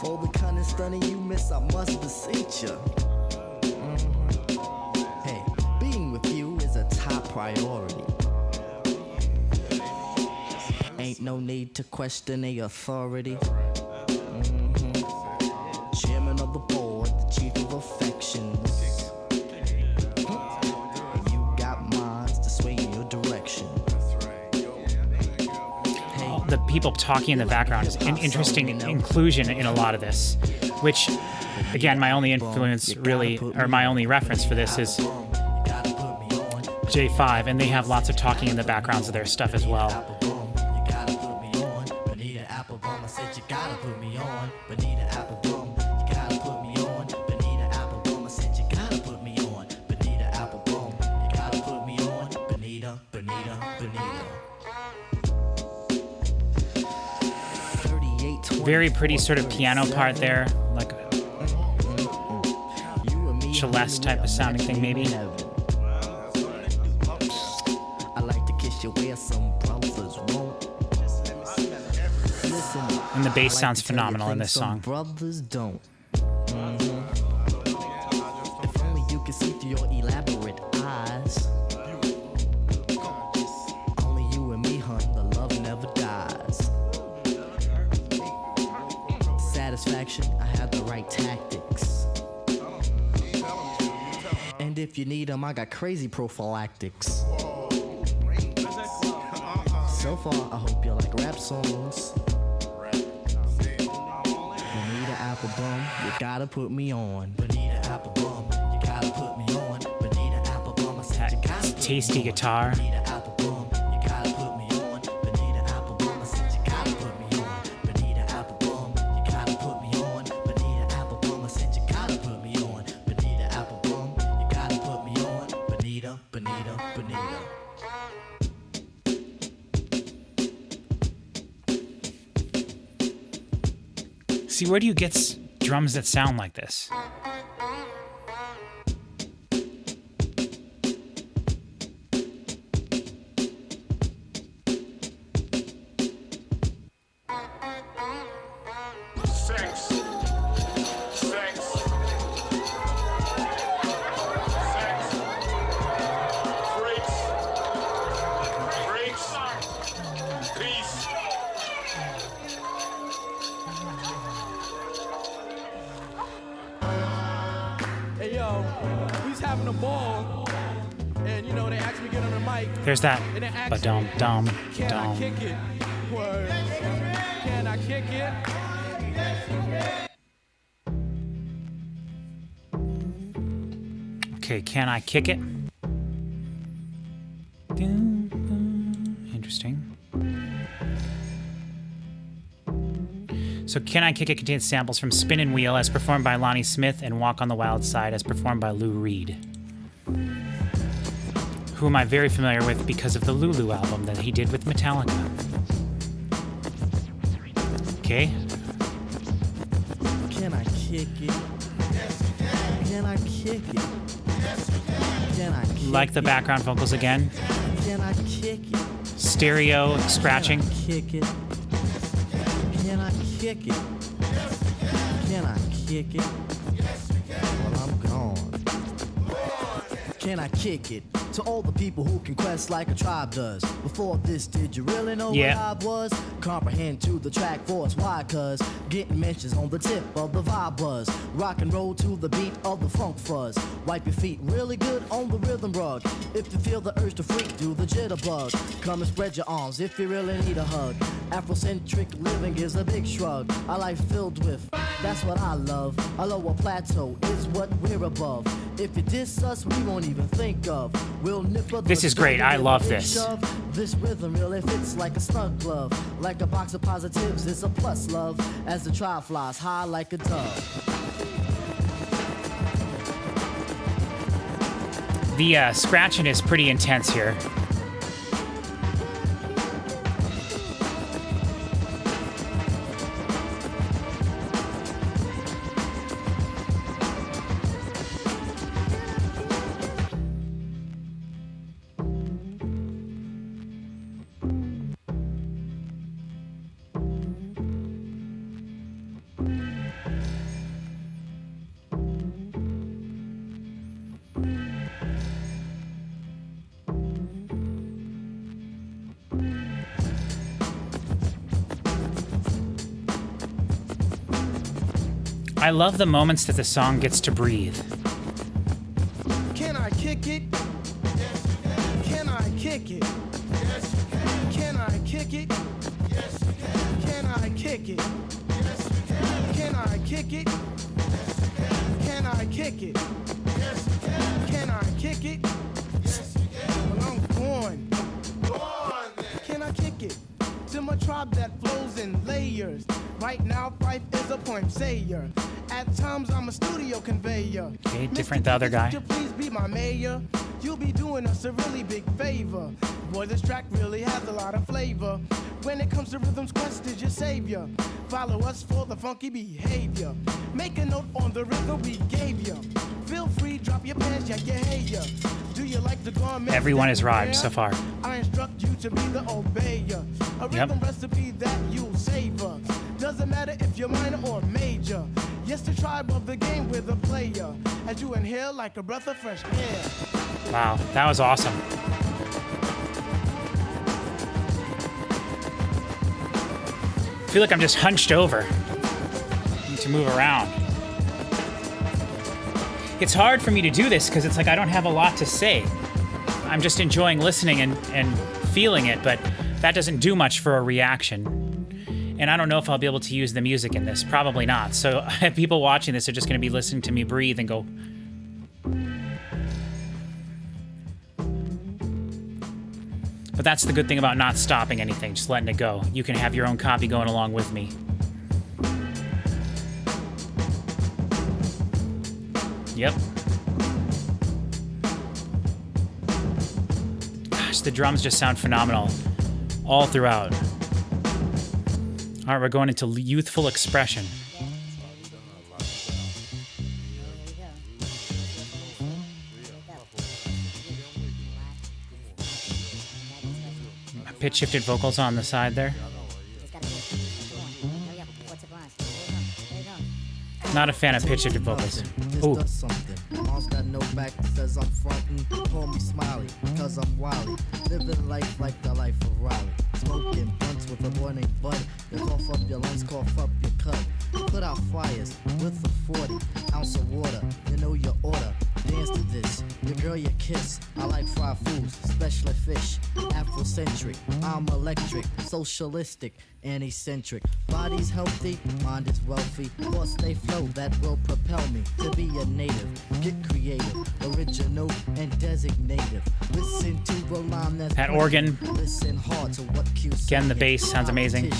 For the kind of stunning you miss, I must beseech you. Hey, being with you is a top priority. Ain't no need to question the authority. Chairman of the board, the chief of affections. You got minds to sway in your direction. The people talking in the background is an interesting inclusion in a lot of this, which, again, my only influence really, or my only reference for this is J5, and they have lots of talking in the backgrounds of their stuff as well. You gotta put me on. Bonita Applebum, I said you gotta put me on. Bonita Applebum, you gotta put me on. Bonita Applebum, I said you gotta put me on. Bonita Applebum, you gotta put me on. Bonita, Bonita, Bonita. 38, Very pretty sort of piano part there, like You and me, Celeste type of sounding thing, maybe. And the bass I like sounds to tell you phenomenal in things this some song. Brothers don't. If only you could see through your elaborate eyes. Only you and me, hun, the love never dies. Satisfaction, I have the right tactics. And if you need them, I got crazy prophylactics. So far, I hope you like rap songs. Bonita Applebum, you gotta put me on. Bonita Applebum, you gotta put me on. Bonita Applebum, I said you gotta put Tasty me on. guitar. Bonita Applebum, you gotta put me on. Bonita Applebum, I said you gotta put me on. Bonita Applebum, you gotta put me on. Bonita Applebum, I said you gotta put me on. Bonita Applebum, you gotta put me on. Bonita, Bonita, Bonita. See, where do you get drums that sound like this? Sex. Sex. Sex. Freaks. Freaks. Peace. Hey yo, we's having a ball, and you know they asked me to get on the mic, There's that and they asked ba-dum, me, dum, can I dum. kick it? Word. Can I kick it? Okay, can I kick it? Interesting. So Can I Kick It contains samples from Spin and Wheel as performed by Lonnie Smith and Walk on the Wild Side as performed by Lou Reed, who am I very familiar with because of the Lulu album that he did with Metallica. Okay. Can I kick it? Can I kick it? Can I kick Like the background vocals again. Can I kick it? Stereo scratching. Can I kick it? Can I kick it? Can I kick it? Well, I'm gone. Can I kick it? To all the people who can quest like a tribe does. Before this, did you really know Yeah. what I was? Comprehend to the track force, why? Cuz getting mentions on the tip of the vibe buzz. Rock and roll to the beat of the funk fuzz. Wipe your feet really good on the rhythm rug. If you feel the urge to freak, do the jitterbug. Come and spread your arms if you really need a hug. Afrocentric living is a big shrug. A life filled with, that's what I love. A lower plateau is what we're above. If you diss us, we won't even think of. We'll nipper the This is great. I love big this. shove. This rhythm really fits like a snug glove. Like a box of positives, it's a plus love. As the tribe flies high like a dove. The scratching is pretty intense here. I love the moments that the song gets to breathe. Can I kick it? Can I kick it? Can I kick it? Can I kick it? Can I kick it? Can I kick it? Can I kick it? Well, I'm going. Can I kick it? To my tribe that flows in layers. Right now, Fife is a point sayer. At times, I'm a studio conveyor. Okay, different the other guy. Could you please be my mayor? You'll be doing us a really big favor. Boy, this track really has a lot of flavor. When it comes to rhythms, Quest is your savior. Follow us for the funky behavior. Make a note on the rhythm we gave you. Feel free, drop your pants, yeah, hey, yeah. Do you like the garment? Everyone is rhymed so far. I instruct you to be the obeyer. A rhythm recipe that you'll savor. Doesn't matter if you're minor or major. Yes, the tribe of the game with the player. As you inhale like a breath of fresh air. Wow, that was awesome. I feel like I'm just hunched over. I need to move around. It's hard for me to do this because it's like I don't have a lot to say. I'm just enjoying listening and feeling it, but that doesn't do much for a reaction. And I don't know if I'll be able to use the music in this. Probably not. So people watching this are just going to be listening to me breathe and go... But that's the good thing about not stopping anything, just letting it go. You can have your own copy going along with me. Yep. Gosh, the drums just sound phenomenal all throughout. All right, we're going into youthful expression. Pitch shifted vocals on the side there. Not a fan of pitch shifted vocals. Ooh. Mom's got no back, says I'm frontin'. Call me Smiley, cause I'm wily. Living life like the life of Riley. Smoking blunts with a boy named Bud. You cough up your lungs, cough up your cut. Put out fires with a 40-ounce of water. You know your order. Dance to this. Your girl, your kiss. I like fried foods, especially fish. Afrocentric, I'm electric, socialistic, and eccentric. Body's healthy, mind is wealthy. Thoughts they flow that will propel me to be a native. Get creative, original, and designative. Listen to the line that's that organ. Listen hard to what cues. Again, the bass sounds amazing.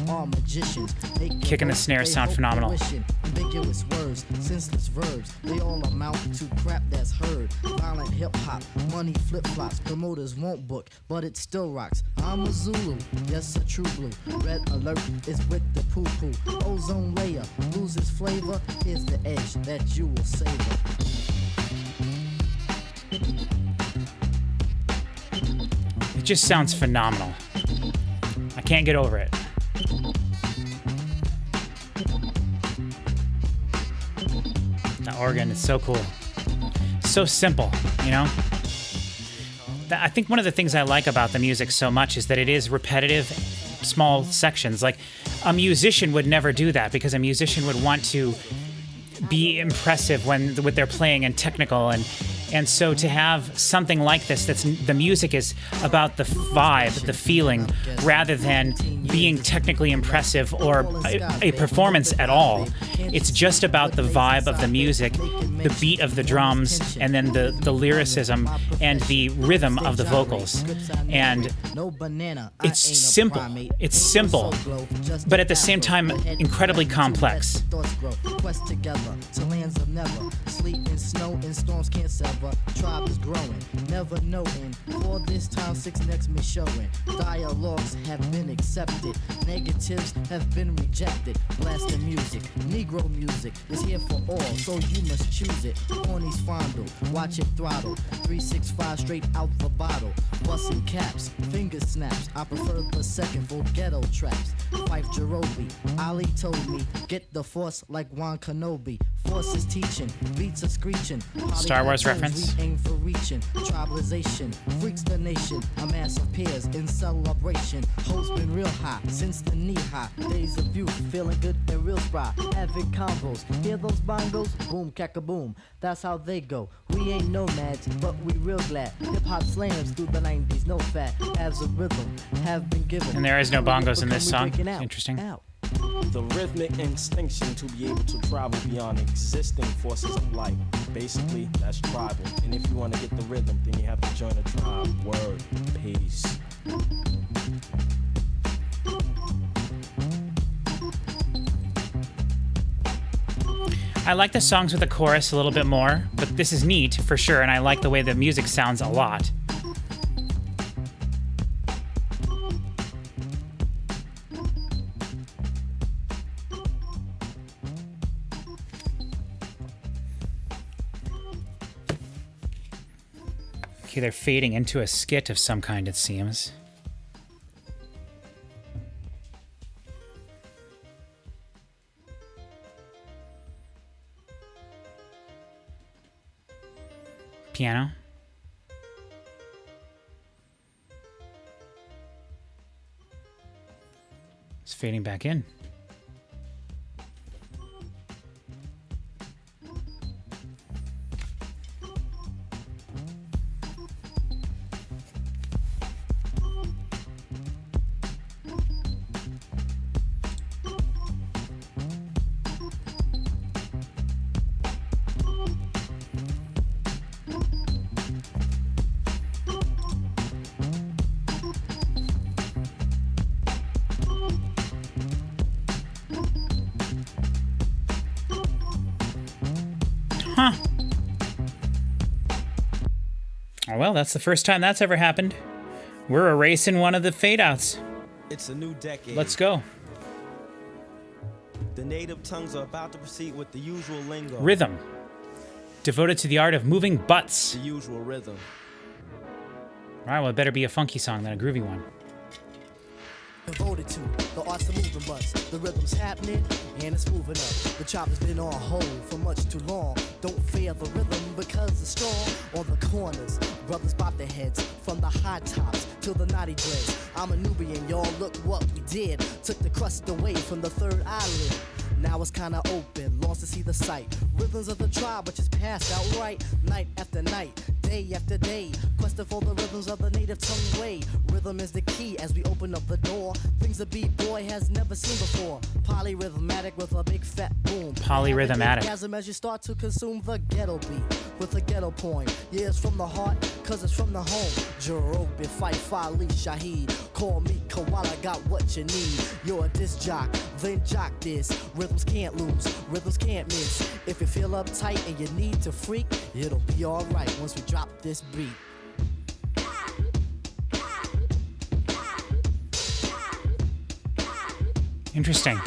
All magicians. Kicking the snares sound phenomenal. Ambiguous words, senseless verbs. They all amount to crap that's heard. Violent hip hop, money flip flops. Promoters won't book, but it still rocks. I'm a Zulu, yes a true blue. Red alert is with the poo poo. Ozone layer loses flavor. Here's the edge that you will savor. It just sounds phenomenal. I can't get over it. That organ is so cool. So simple, you know? I think one of the things I like about the music so much is that it is repetitive, small sections. Like, a musician would never do that because a musician would want to be impressive when with their playing and technical, and so to have something like this, that's the music is about the vibe, the feeling, rather than being technically impressive or a performance at all. It's just about the vibe of the music, the beat of the drums, and then the lyricism and the rhythm of the vocals. And it's simple. It's simple, but at the same time, incredibly complex. Quest together to lands of never. Sleet and snow and storms can't sever. Tribe is growing, never knowing. For this time, 6 next me showing. Dialogues have been accepted. Negatives have been rejected. Blasting music, Negro music is here for all, so you must choose it. Hornies fondle, watch it throttle. 365 straight out the bottle. Busting caps, finger snaps. I prefer the second for ghetto traps. Fife Jerobi, Ali told me, get the force like Juan Kenobi. Force is teaching, beats are screeching. Star Wars reference. We aim for reaching, tribalization, freaks the nation. A mass of peers in celebration. Hope's been real high since the knee high. Days of youth, feeling good and real spry. Having combos, hear those bongos? Boom, cack-a-boom. That's how they go. We ain't nomads, but we real glad. Hip hop slams through the 90s, no fat. As a rhythm, have been given. And there is no bongos in this song. Interesting. The rhythmic instinction to be able to travel beyond existing forces of life. Basically, that's tribal. And if you want to get the rhythm, then you have to join a tribe. Word. Peace. I like the songs with the chorus a little bit more, but this is neat for sure, and I like the way the music sounds a lot. Okay, they're fading into a skit of some kind, it seems. Piano. It's fading back in. Huh. Oh, well, that's the first time that's ever happened. We're erasing one of the fade-outs. It's a new decade. Let's go. The native tongues are about to proceed with the usual lingo. Rhythm. Devoted to the art of moving butts. The usual rhythm. All right, well, it better be a funky song than a groovy one. Devoted to the arts of moving butts. The rhythm's happening and it's moving up. The chop has been on hold for much too long. Don't fear the rhythm because it's strong. On the corners, brothers bop their heads from the high tops to the naughty dreads. I'm a Nubian, y'all. Look what we did. Took the crust away from the third eyelid. Now it's kinda open, lost to see the sight. Rhythms of the tribe, which is passed outright. Night after night, day after day. Questing for the rhythms of the native tongue way. Rhythm is the key as we open up the door. Things a B-boy has never seen before. Polyrhythmatic with a big fat boom. Polyrhythmatic. As you start to consume the ghetto beat with a ghetto poem. Yeah, it's from the heart, cause it's from the home. Jerobi, Fight, Fali, Shaheed. Call me Koala, got what you need. You're a disc jock, then jock this. Rhythms can't lose, rhythms can't miss. If you feel uptight and you need to freak, it'll be alright once we drop this beat. Interesting.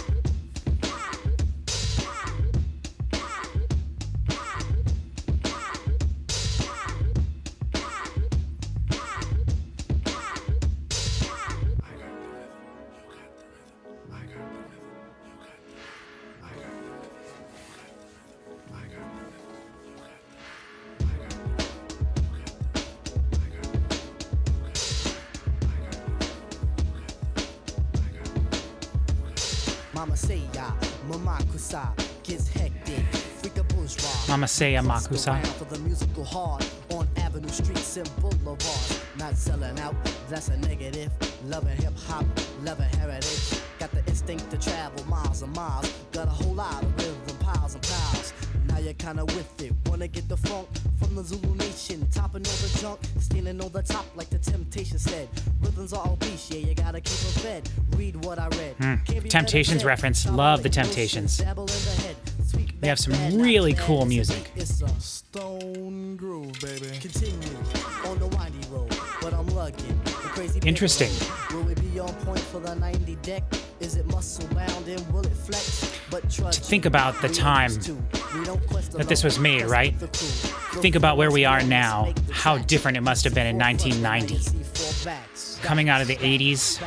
Mama say ya, Mama Kusa, gets hectic. Freak a bourgeois. Mama say ya, Bust Makusa. around for the musical hard on avenue, streets, and boulevards. Not selling out, that's a negative. Loving hip hop, loving heritage. Got the instinct to travel miles and miles. Got a whole lot of rhythm, piles and piles. Now you're kinda with it. Wanna get the funk from the Zulu Nation. Topping all the junk, standing on the top like the Temptation said. Rhythms are obese, yeah, you gotta keep them fed. Read what I read. Can't be Temptations better reference. said. Love the Dabble in Temptations. dabble in the head. Sweet They have back, some bad, not really bad. cool It's a music. beat, It's a Stone groove, baby. continue on the windy road, but I'm lugging the crazy. Interesting. Will it be on point for the 90 deck? Is it muscle bound and will it flex? But trudge. To think about the time that this was made, right? Think about where we are now, how different it must have been in 1990. Coming out of the 80s,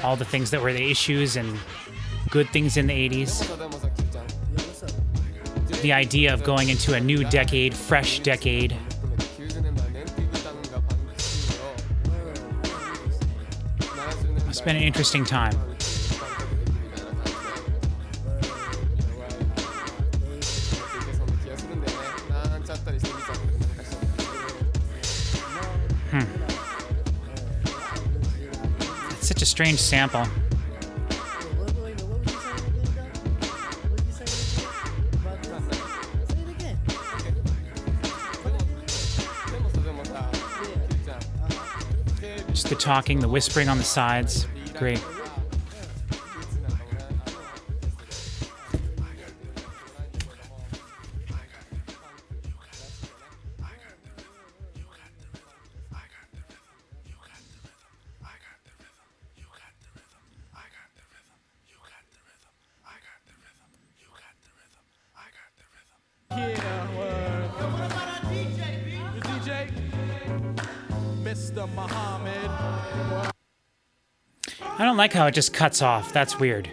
all the things that were the issues and good things in the 80s. The idea of going into a new decade, fresh decade. It's been an interesting time. It's such a strange sample. Just the talking, the whispering on the sides. Great. Yeah, word. The DJ, Mr. Muhammad. I don't like how it just cuts off. That's weird.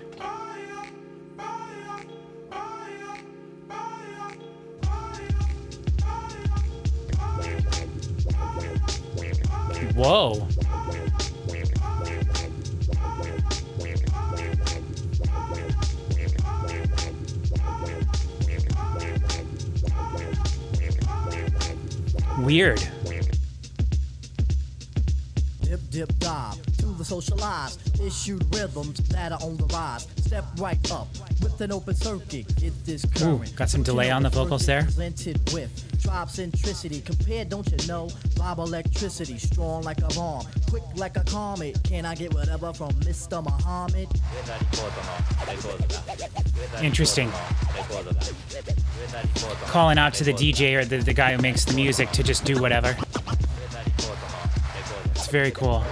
Whoa. Weird. Dip, dip, dive to the socialized issued rhythms that are on the rise. Step right up with an open circuit. Get this current. Got some delay on the vocals there. Presented with drive centricity. Compared, don't you know? Vibe electricity. Strong like a bomb. Quick like a comet. Can I get whatever from Mr. Muhammad? Interesting. Calling out to the DJ or the guy who makes the music to just do whatever. It's very cool.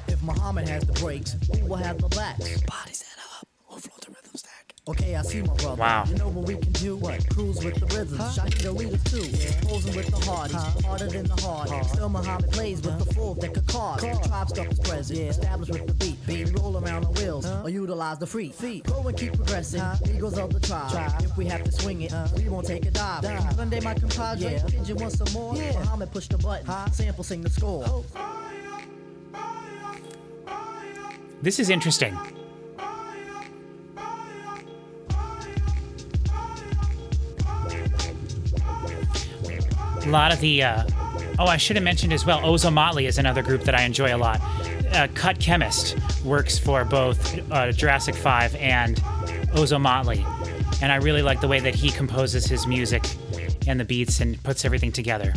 If Muhammad has the brakes, who will have the backs? Body set up. We'll float the rhythm stack. Okay, I see my brother. Wow. You know what we can do? What? Cruise with the rhythm. Shahida leaders too. Posing with the hardies. Harder than the hard. Still Muhammad plays with the full deck of cards. Tribe stuff is present. Established with the beat. We roll around the wheels or utilize the free feet. Go and keep progressing. Eagles of the tribe. If we have to swing it, we won't take a dive. One day my compadre. Did you want some more? Muhammad push the button. Sample sing the score. This is interesting. A lot of the, I should have mentioned as well, Ozo Motley is another group that I enjoy a lot. Cut Chemist works for both Jurassic 5 and Ozo Motley. And I really like the way that he composes his music and the beats and puts everything together.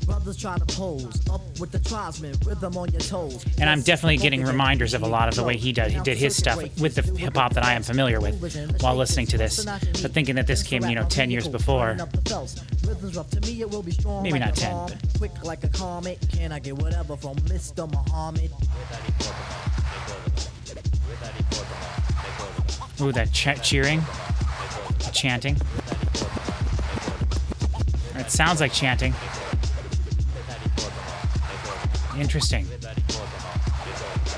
Brothers try to pose up with the tribesmen, rhythm on your toes. And I'm definitely getting reminders of a lot of the way he did his stuff with the hip hop that I am familiar with while listening to this. But thinking that this came, 10 years before. Maybe not 10, but Quick like a comet. Can I get whatever from Mr. Muhammad? ooh, that cheering, chanting. It sounds like chanting. Interesting.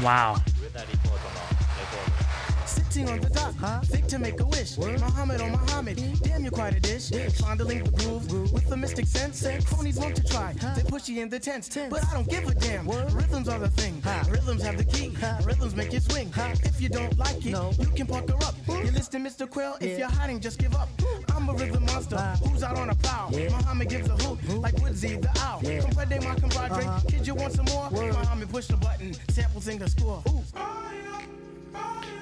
Wow. Sitting on the dock, think to make a wish. Muhammad on Muhammad, damn you're quite a dish. Fondling the groove with the mystic sense. Cronies want to try, they pushy in the tense. But I don't give a damn. Rhythms are the thing. Rhythms have the key. Rhythms make you swing. If you don't like it, you can pucker up. You listen, Mr. Quill. If you're hiding, just give up. I'm a rhythm monster who's out on a prowl. Muhammad gives a hoot like Woodsy the owl. Comprende my compadre. Kid, you want some more? Muhammad push the button. Sample sing the score.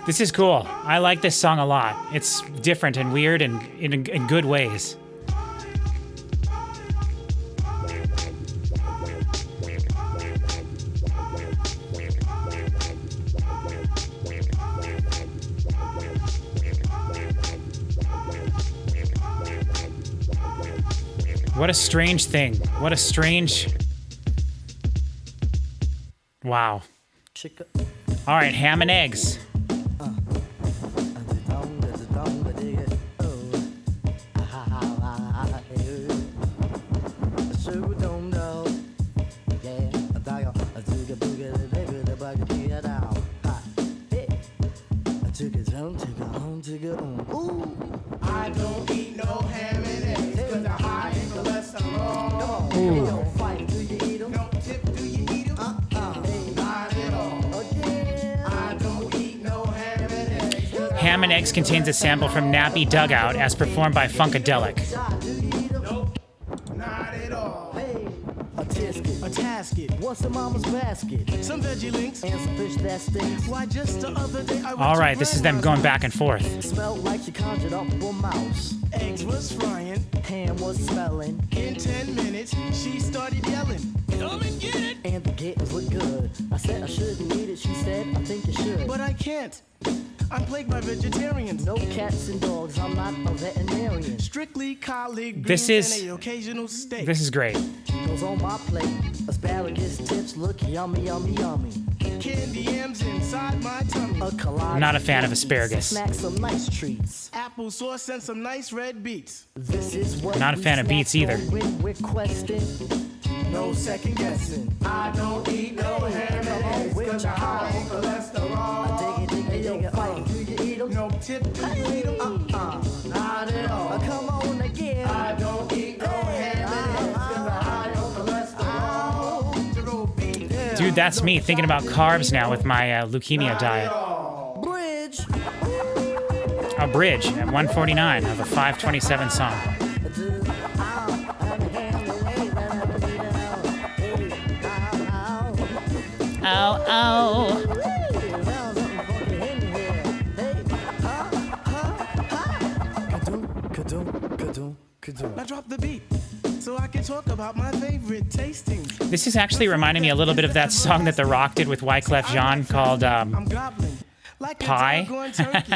This is cool. I like this song a lot. It's different and weird and in good ways. What a strange thing. What a strange... Wow. All right, ham and eggs. I don't eat no ham and eggs because they're high in cholesterol. No tip, do you eat them? Not at all. I don't eat no ham and eggs. Ham and Eggs contains a sample from Nappy Dugout as performed by Funkadelic. Nope, not at all. A tasket, what's a mama's basket? Some veggie links And some fish that stinks. Why just the other day I went All to right, this is them going back and forth. Smelled like she conjured up a mouse. Eggs was frying. Ham was smelling. In 10 minutes, she started yelling. Come and get it. And the kittens look good. I said I shouldn't eat it. She said I think you should. But I can't. I'm plagued by vegetarians. No cats and dogs. I'm not a veterinarian. Strictly collard This greens is- and an occasional steak. This is great. Goes on my plate. Asparagus tips look yummy, yummy, yummy. Candy yams inside my tummy. A collage. I'm not a fan of asparagus. Snack some nice treats. Applesauce and some nice red beets. This is what Not a we fan of beets snack either. on when we're questing. No second guessing. I don't eat no ham Come on and with eggs 'cause your I'm high in I cholesterol. dig it, dig it. Fight, do you eat 'em? No tip, do you eat 'em? Not at all. Come on again. again. I don't eat no ham and eggs 'cause I high on cholesterol. Dude, that's me thinking about carbs now with my leukemia diet. Bridge. A bridge at 149 of a 527 song. Ow, ow. Now drop the beat so I can talk about my favorite tasting. This is actually reminding me a little bit of that song that The Rock did with Wyclef Jean called I'm gobbling like a Pie. doggone turkey.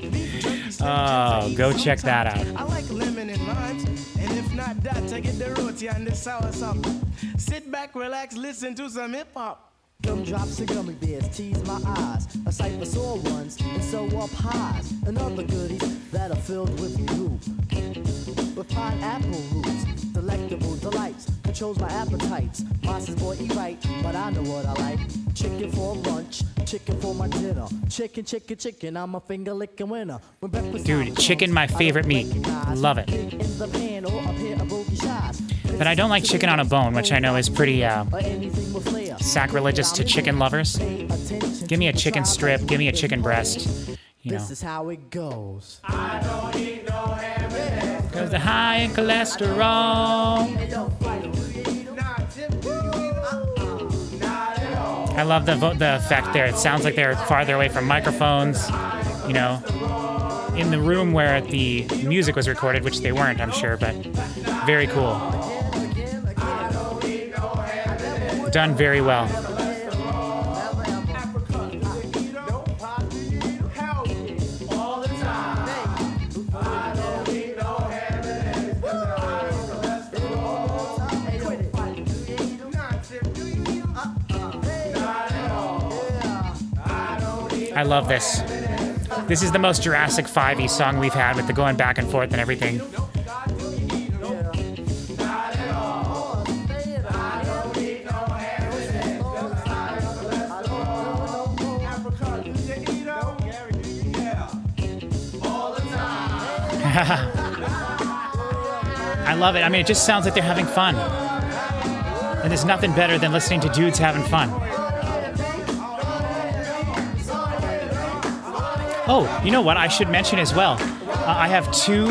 Beef jerky, slim Oh, chicken, go eat check that sometimes. out. I like lemon and limes, and if not that, I get the roti and the sour something. Sit back, relax, listen to some hip hop. Gumdrops and gummy bears tease my eyes. A sight for sore ones and so are pies and other goodies that are filled with goo. With pineapple roots, delectable delights, controls my appetites. Monsters boy eat right, but I know what I like. Chicken for lunch, chicken for my dinner. Chicken, chicken, chicken, I'm a finger licking winner. When breakfast Dude, time chicken, comes, my I don't favorite meat. recognize Love it. pig in the pan or a pair of bogey shots. But I don't like chicken on a bone, which I know is pretty Or anything with flair. sacrilegious to chicken lovers. Pay attention Give me a to the chicken tribe strip, of give me a people chicken in breast. You know, This is how it goes. because the high in cholesterol. I love the effect there. It sounds like they're farther away from microphones. You know, in the room where the music was recorded, which they weren't, I'm sure, but very cool. Done very well. I love this. This is the most Jurassic 5-y song we've had with the going back and forth and everything. I love it. I mean, it just sounds like they're having fun. And there's nothing better than listening to dudes having fun. Oh, you know what? I should mention as well. I have 2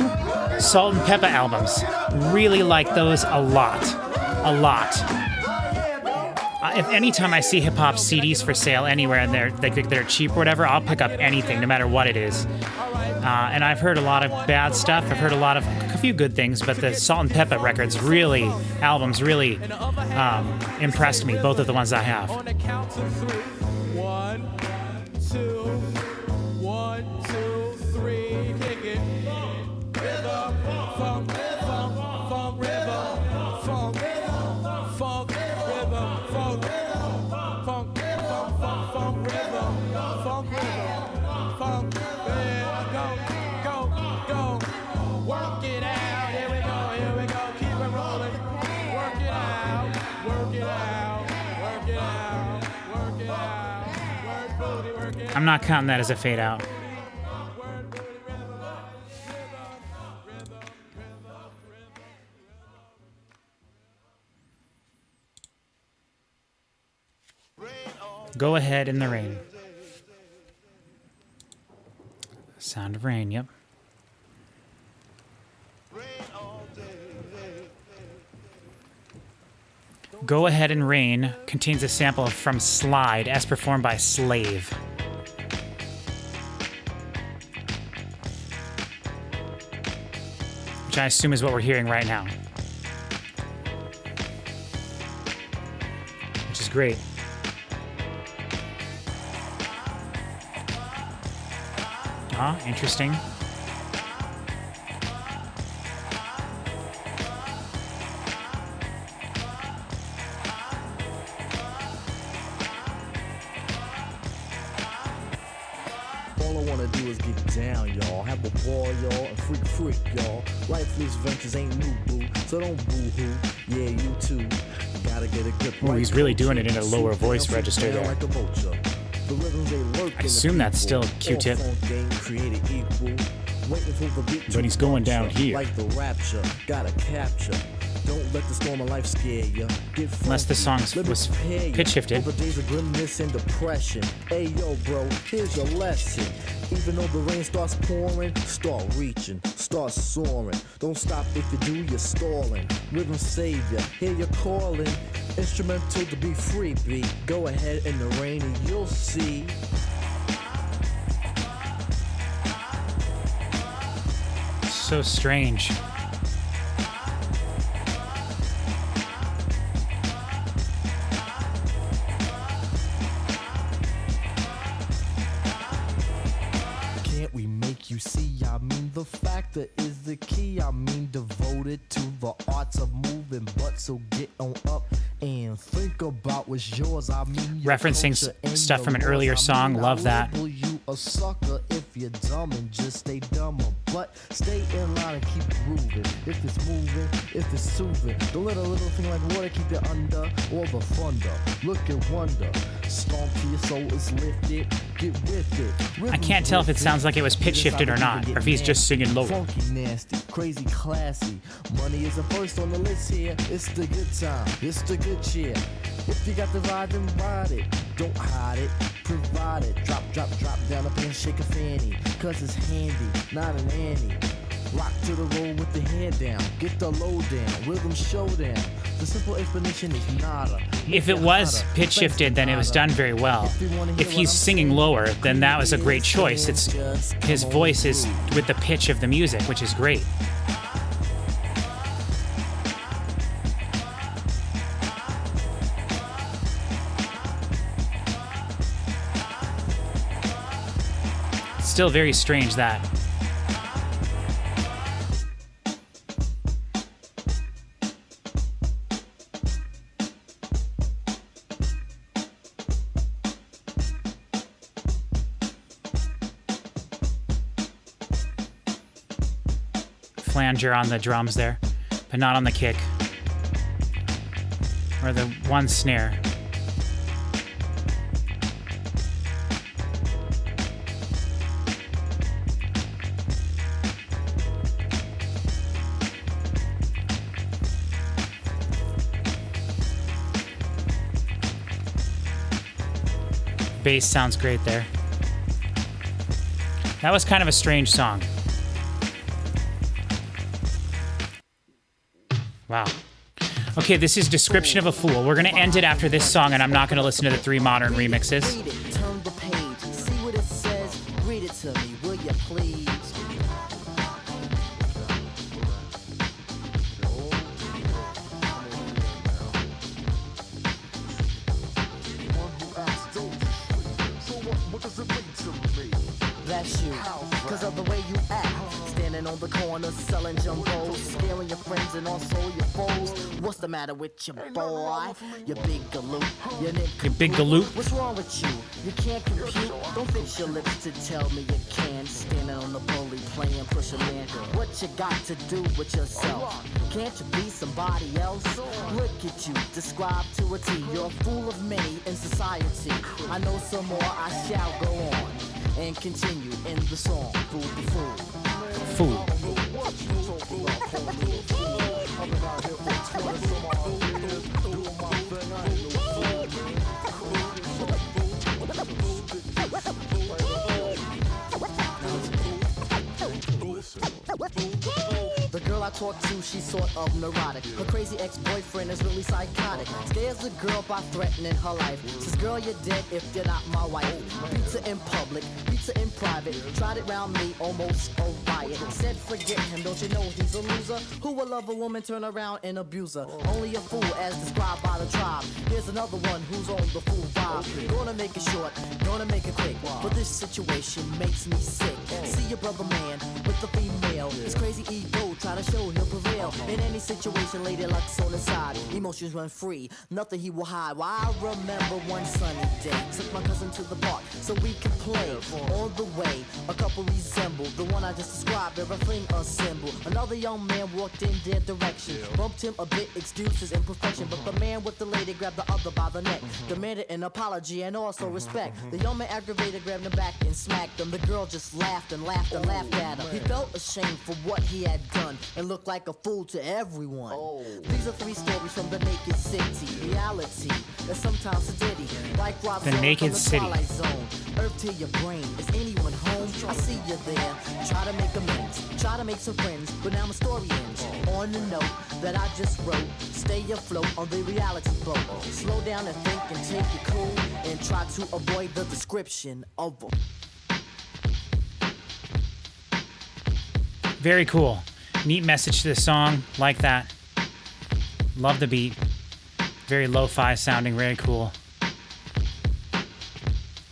Salt and Pepper albums. Really like those a lot. A lot. If anytime I see hip hop CDs for sale anywhere and they're cheap or whatever, I'll pick up anything, no matter what it is. And I've heard a lot of bad stuff. I've heard a few good things, but the Salt and Pepper albums really impressed me. Both of the ones I have. On the count of 3. 1, 2, 1, 2, 3. Kick it. Rhythm, funk, funk, funk, rhythm, funk, funk, rhythm, funk, funk, funk, funk, funk, rhythm, funk, rhythm, funk. Yeah, go. Work it out. Here we go. Keep it rolling. Work it out. Work it out. Work booty, work it out. I'm not counting that as a fade out. Go ahead in the rain. Sound of rain, yep. Go Ahead and Rain contains a sample from Slide as performed by Slave. Which I assume is what we're hearing right now. Which is great. Interesting. All I wanna do is get down, y'all. Have a ball, y'all, and freak, y'all. Lifeless ventures ain't new, boo. So don't boo-hoo. Yeah, you too. Gotta get a grip. Ooh, he's really doing it in a lower voice register there. Like a vulture. The rhythms they lurk I assume that's still Q-Tip. waiting for the beat to But he's going down rupture. here. Like the rapture, gotta capture. Don't let the storm of life scare ya. Get Unless the funky. song Let me was prepare ya pitch shifted. for the days of grimness and depression. Hey yo, bro, here's your lesson. Even though the rain starts pouring, start reaching, start soaring. Don't stop if you do, you're stalling. Rhythm savior, hear you calling. Instrumental to be free, B. Go ahead in the rain and you'll see. So strange. Can't we make you see? I mean, the factor is the key. I mean, devoted to the arts of moving, but so get on up and think about what's yours. I mean, your Referencing culture and stuff your from an laws. earlier I song, mean, love I that. label you a sucker if you're dumb and just stay dumber, but stay in line and keep grooving. If it's moving, if it's soothing, don't let a little thing like water keep you under or the thunder. Look and wonder, stomp to your soul is lifted. Get with it. I can't tell if it sounds like it was pitch shifted or not, or if he's just singing lower. Funky, nasty, crazy, classy. Money isn't first on the list here. It's the good time, it's the good cheer. If you got the ride, then ride it. Don't hide it, provide it. Drop, drop, drop down up and shake a fanny. Cause it's handy, not an Annie. Rock to the roll with the head down. Get the low down, rhythm showdown. The simple explanation is nada. If it was pitch shifted, then it was done very well. If he's singing lower, then that was a great choice. It's his voice is with the pitch of the music, which is great. Still very strange that. Flanger on the drums there, but not on the kick. Or the one snare. Bass sounds great there. That was kind of a strange song. Wow. Okay, this is Description of a Fool. We're going to end it after this song, and I'm not going to listen to the 3 modern remixes. Read it, turn the page, see what it says. Read it to me, will you please? That's you, cause of the way you act. Standing on the corner, selling jumbos, scaring your friends and also your foes. What's the matter with your boy? You big galoot, You big galoot. What's wrong with you? You can't compute. Don't fix your lips to tell me you can. Standing on the bully, playing push a man. What you got to do with yourself? Can't you be somebody else? Look at you, describe to a T. You're a fool of many in society. I know some more, I shall go on and continue in the song. Fool the fool. Fool. The girl I talk to, she's sort of neurotic. Her crazy ex-boyfriend is really psychotic. Scares the girl by threatening her life. Says, girl, you're dead if you're not my wife. Beats her in public, beats her in private. Tried it round me, almost a riot. Said, forget him, don't you know he's a loser? Who will love a woman, turn around and abuse her? Only a fool as described by the tribe. Here's another one who's on the fool vibe. Gonna make it short, gonna make it quick. But this situation makes me sick. See your brother man with the female. His crazy ego try to show know he'll prevail. In any situation, Lady Luck's on his side. Emotions run free, nothing he will hide. Well, I remember one sunny day, took my cousin to the park so we could play. On the way, a couple resembled the one I just described, they're a fling a symbol. Another young man walked in their direction, bumped him a bit, excused his imperfection. But the man with the lady grabbed the other by the neck, demanded an apology and also respect. The young man aggravated, grabbed him back and smacked him. The girl just laughed and laughed and laughed at him. He felt ashamed for what he had done and looked like a fool to everyone. These are three stories from the naked city. Reality that's sometimes sedity. Like Rob The Zoe Naked from the City. Twilight Zone. Earth to your brain. Is anyone home? I see you there. Try to make amends. Try to make some friends. But now my story ends on the note that I just wrote. Stay afloat on the reality boat. Slow down and think and take it cool. And try to avoid the description of them. Very cool. Neat message to the song. Like that. Love the beat. Very lo-fi sounding. Very cool.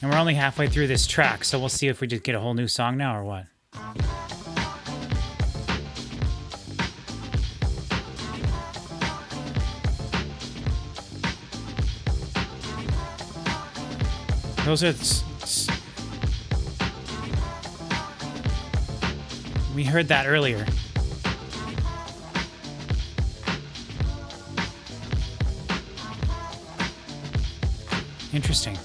And we're only halfway through this track, so we'll see if we just get a whole new song now or what. Those are... We heard that earlier. Interesting.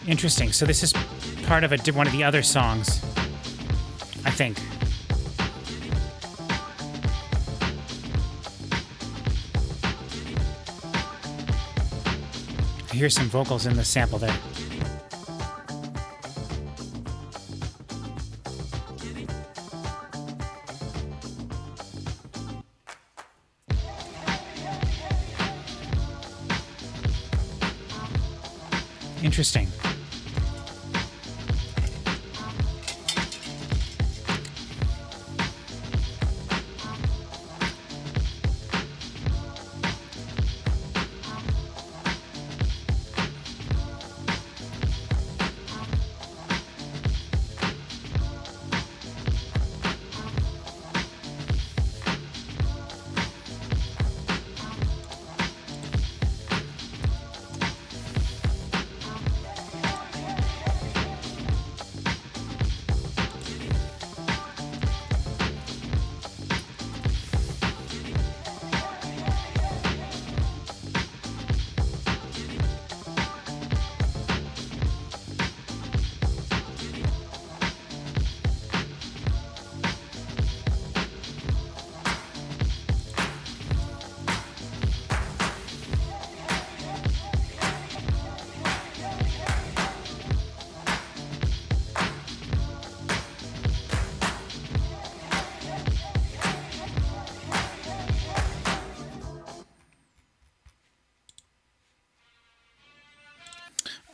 Interesting. So this is part of one of the other songs, I think. I hear some vocals in the sample there. Interesting.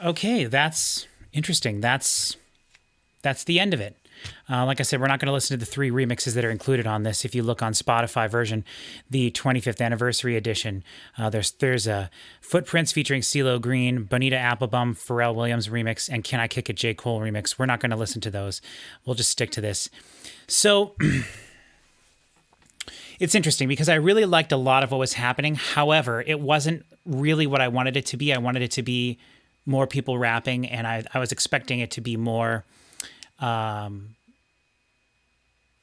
Okay, that's interesting. That's the end of it. Like I said, we're not going to listen to the 3 remixes that are included on this. If you look on Spotify version, the 25th anniversary edition, there's a Footprints featuring CeeLo Green, Bonita Applebum, Pharrell Williams remix, and Can I Kick It J. Cole remix. We're not going to listen to those. We'll just stick to this. So it's interesting because I really liked a lot of what was happening. However, it wasn't really what I wanted it to be. I wanted it to be more people rapping, and I was expecting it to be more, I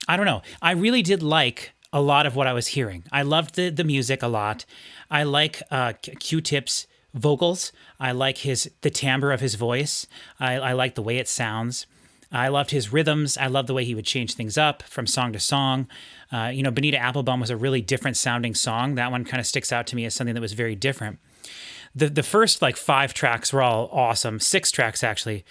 don't know. I really did like a lot of what I was hearing. I loved the music a lot. I like Q-Tip's vocals. I like the timbre of his voice. I like the way it sounds. I loved his rhythms. I loved the way he would change things up from song to song. Bonita Applebum was a really different sounding song. That one kind of sticks out to me as something that was very different. the first like 5 tracks were all awesome. 6 tracks actually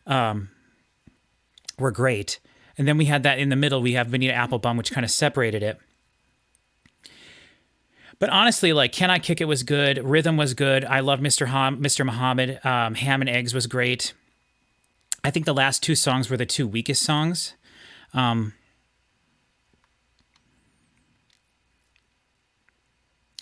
were great. And then we had that in the middle, we have Bonita Applebum, which kind of separated it. But honestly, like Can I Kick It was good. Rhythm was good. I love Mr. Muhammad. Ham and Eggs was great. I think the last 2 songs were the 2 weakest songs.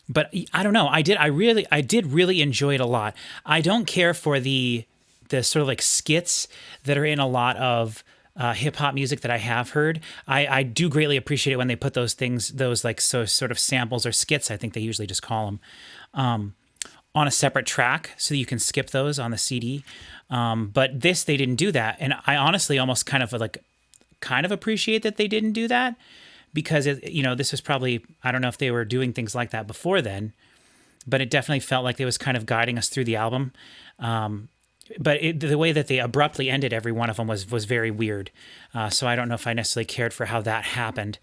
But I don't know. I did really enjoy it a lot. I don't care for the sort of like skits that are in a lot of hip hop music that I have heard. I do greatly appreciate it when they put those things, those like so sort of samples or skits, I think they usually just call them, on a separate track so that you can skip those on the CD. But this, they didn't do that. And I honestly almost kind of appreciate that they didn't do that, because this was probably, I don't know if they were doing things like that before then, but it definitely felt like it was kind of guiding us through the album. But the way that they abruptly ended every one of them was very weird. So I don't know if I necessarily cared for how that happened.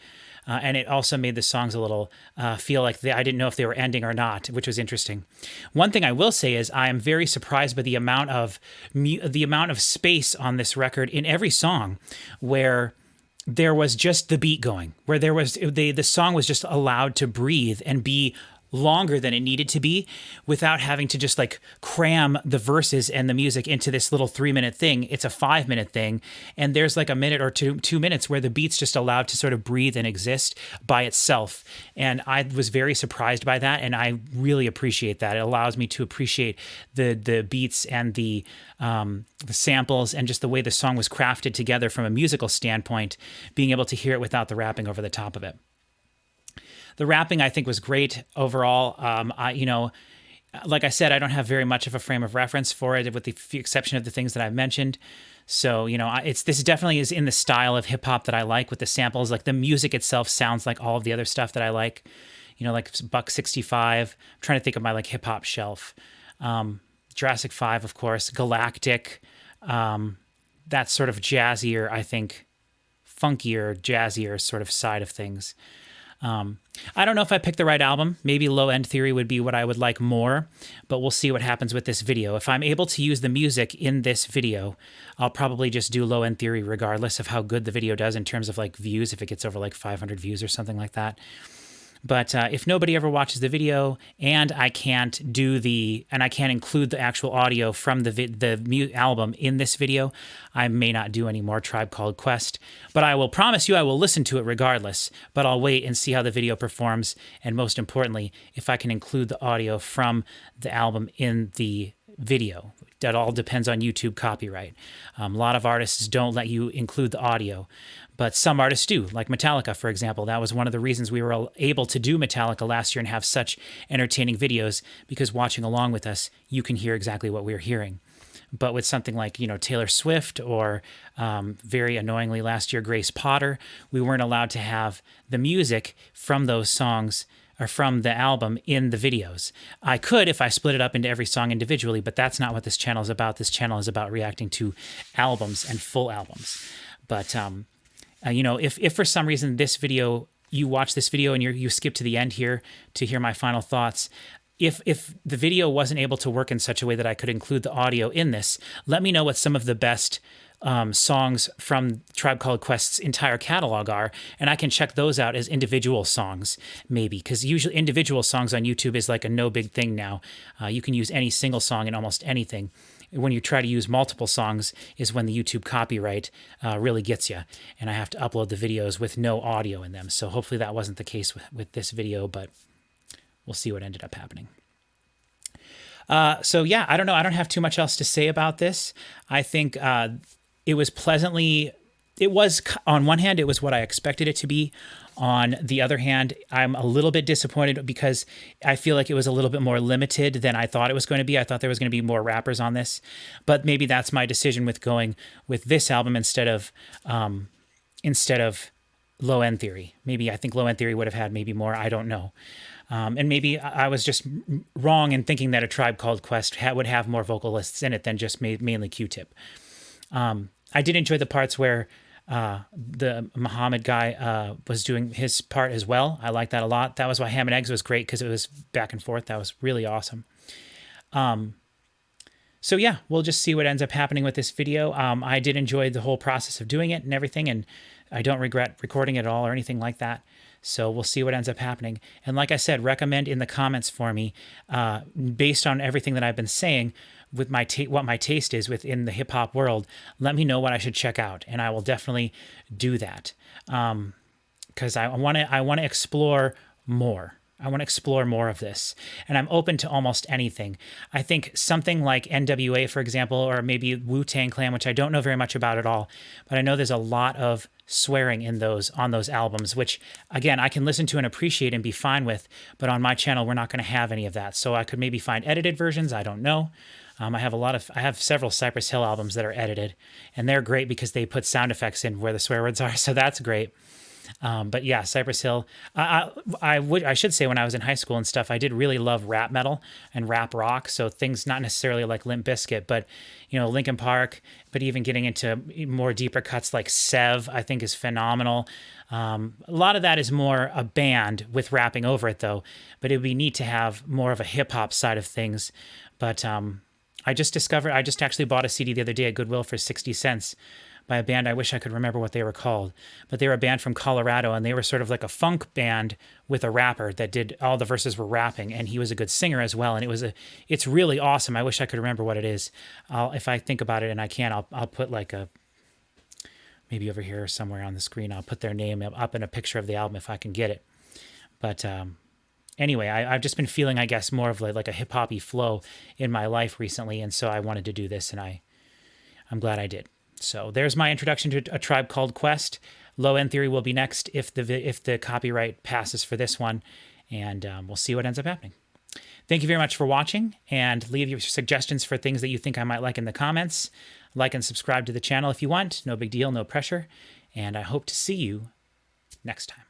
And it also made the songs a little feel like I didn't know if they were ending or not, which was interesting. One thing I will say is I am very surprised by the amount of space on this record in every song where there was just the beat going, where the song was just allowed to breathe and be longer than it needed to be without having to just like cram the verses and the music into this little 3-minute thing. It's a 5-minute thing. And there's like a minute or 2 minutes where the beat's just allowed to sort of breathe and exist by itself. And I was very surprised by that. And I really appreciate that. It allows me to appreciate the beats and the samples and just the way the song was crafted together from a musical standpoint, being able to hear it without the rapping over the top of it. The rapping, I think, was great overall. Like I said, I don't have very much of a frame of reference for it, with the exception of the things that I've mentioned. So, this definitely is in the style of hip hop that I like, with the samples. Like the music itself sounds like all of the other stuff that I like. Like Buck 65. I'm trying to think of my like hip hop shelf. Jurassic 5, of course. Galactic. That sort of jazzier, I think, funkier, jazzier sort of side of things. I don't know if I picked the right album. Maybe Low End Theory would be what I would like more, but we'll see what happens with this video. If I'm able to use the music in this video, I'll probably just do Low End Theory regardless of how good the video does in terms of like views, if it gets over like 500 views or something like that. But if nobody ever watches the video and I can't include the actual audio from the album in this video, I may not do any more Tribe Called Quest. But I will promise you I will listen to it regardless, but I'll wait and see how the video performs. And most importantly, if I can include the audio from the album in the video. That all depends on YouTube copyright. A lot of artists don't let you include the audio, but some artists do, like Metallica, for example. That was one of the reasons we were able to do Metallica last year and have such entertaining videos, because watching along with us, you can hear exactly what we're hearing. But with something like, Taylor Swift or very annoyingly last year, Grace Potter, we weren't allowed to have the music from those songs or from the album in the videos. I could if I split it up into every song individually, but that's not what this channel is about. This channel is about reacting to albums and full albums. But, if for some reason you watch this video and you skip to the end here to hear my final thoughts, if the video wasn't able to work in such a way that I could include the audio in this, let me know what some of the best songs from Tribe Called Quest's entire catalog are, and I can check those out as individual songs, maybe, because usually individual songs on YouTube is like a no big thing now. You can use any single song in almost anything. When you try to use multiple songs is when the YouTube copyright really gets you, and I have to upload the videos with no audio in them. So hopefully that wasn't the case with this video, but we'll see what ended up happening. So yeah, I don't know. I don't have too much else to say about this. I think it was on one hand, it was what I expected it to be. On the other hand, I'm a little bit disappointed because I feel like it was a little bit more limited than I thought it was going to be. I thought there was going to be more rappers on this, but maybe that's my decision with going with this album instead of Low End Theory. Maybe I think Low End Theory would have had maybe more. I don't know. And maybe I was just wrong in thinking that A Tribe Called Quest would have more vocalists in it than just mainly Q-Tip. I did enjoy the parts where the Muhammad guy was doing his part as well. I liked that a lot. That was why Ham and Eggs was great, because it was back and forth. That was really awesome. So yeah, we'll just see what ends up happening with this video. I did enjoy the whole process of doing it and everything, and I don't regret recording it at all or anything like that. So we'll see what ends up happening. And like I said, recommend in the comments for me, based on everything that I've been saying, with my what my taste is within the hip hop world. Let me know what I should check out, and I will definitely do that. Because I want to explore more. I want to explore more of this, and I'm open to almost anything. I think something like NWA, for example, or maybe Wu-Tang Clan, which I don't know very much about at all, but I know there's a lot of swearing in on those albums, which again, I can listen to and appreciate and be fine with, but on my channel, we're not going to have any of that. So I could maybe find edited versions. I don't know. I have several Cypress Hill albums that are edited, and they're great because they put sound effects in where the swear words are. So that's great. But yeah, Cypress Hill. I should say when I was in high school and stuff, I did really love rap metal and rap rock. So things not necessarily like Limp Bizkit, but Linkin Park. But even getting into more deeper cuts like Sev, I think is phenomenal. A lot of that is more a band with rapping over it, though. But it would be neat to have more of a hip hop side of things. But I just actually bought a CD the other day at Goodwill for 60 cents. By a band, I wish I could remember what they were called, but they were a band from Colorado, and they were sort of like a funk band with a rapper that did all the verses were rapping, and he was a good singer as well. And it's really awesome. I wish I could remember what it is. If I think about it, and I can, I'll put maybe over here somewhere on the screen. I'll put their name up in a picture of the album if I can get it. But anyway, I've just been feeling, I guess, more of like a hip hoppy flow in my life recently, and so I wanted to do this, and I'm glad I did. So there's my introduction to A Tribe Called Quest. Low End Theory will be next if the copyright passes for this one, and we'll see what ends up happening. Thank you very much for watching, and leave your suggestions for things that you think I might like in the comments. Like and subscribe to the channel if you want. No big deal, no pressure, and I hope to see you next time.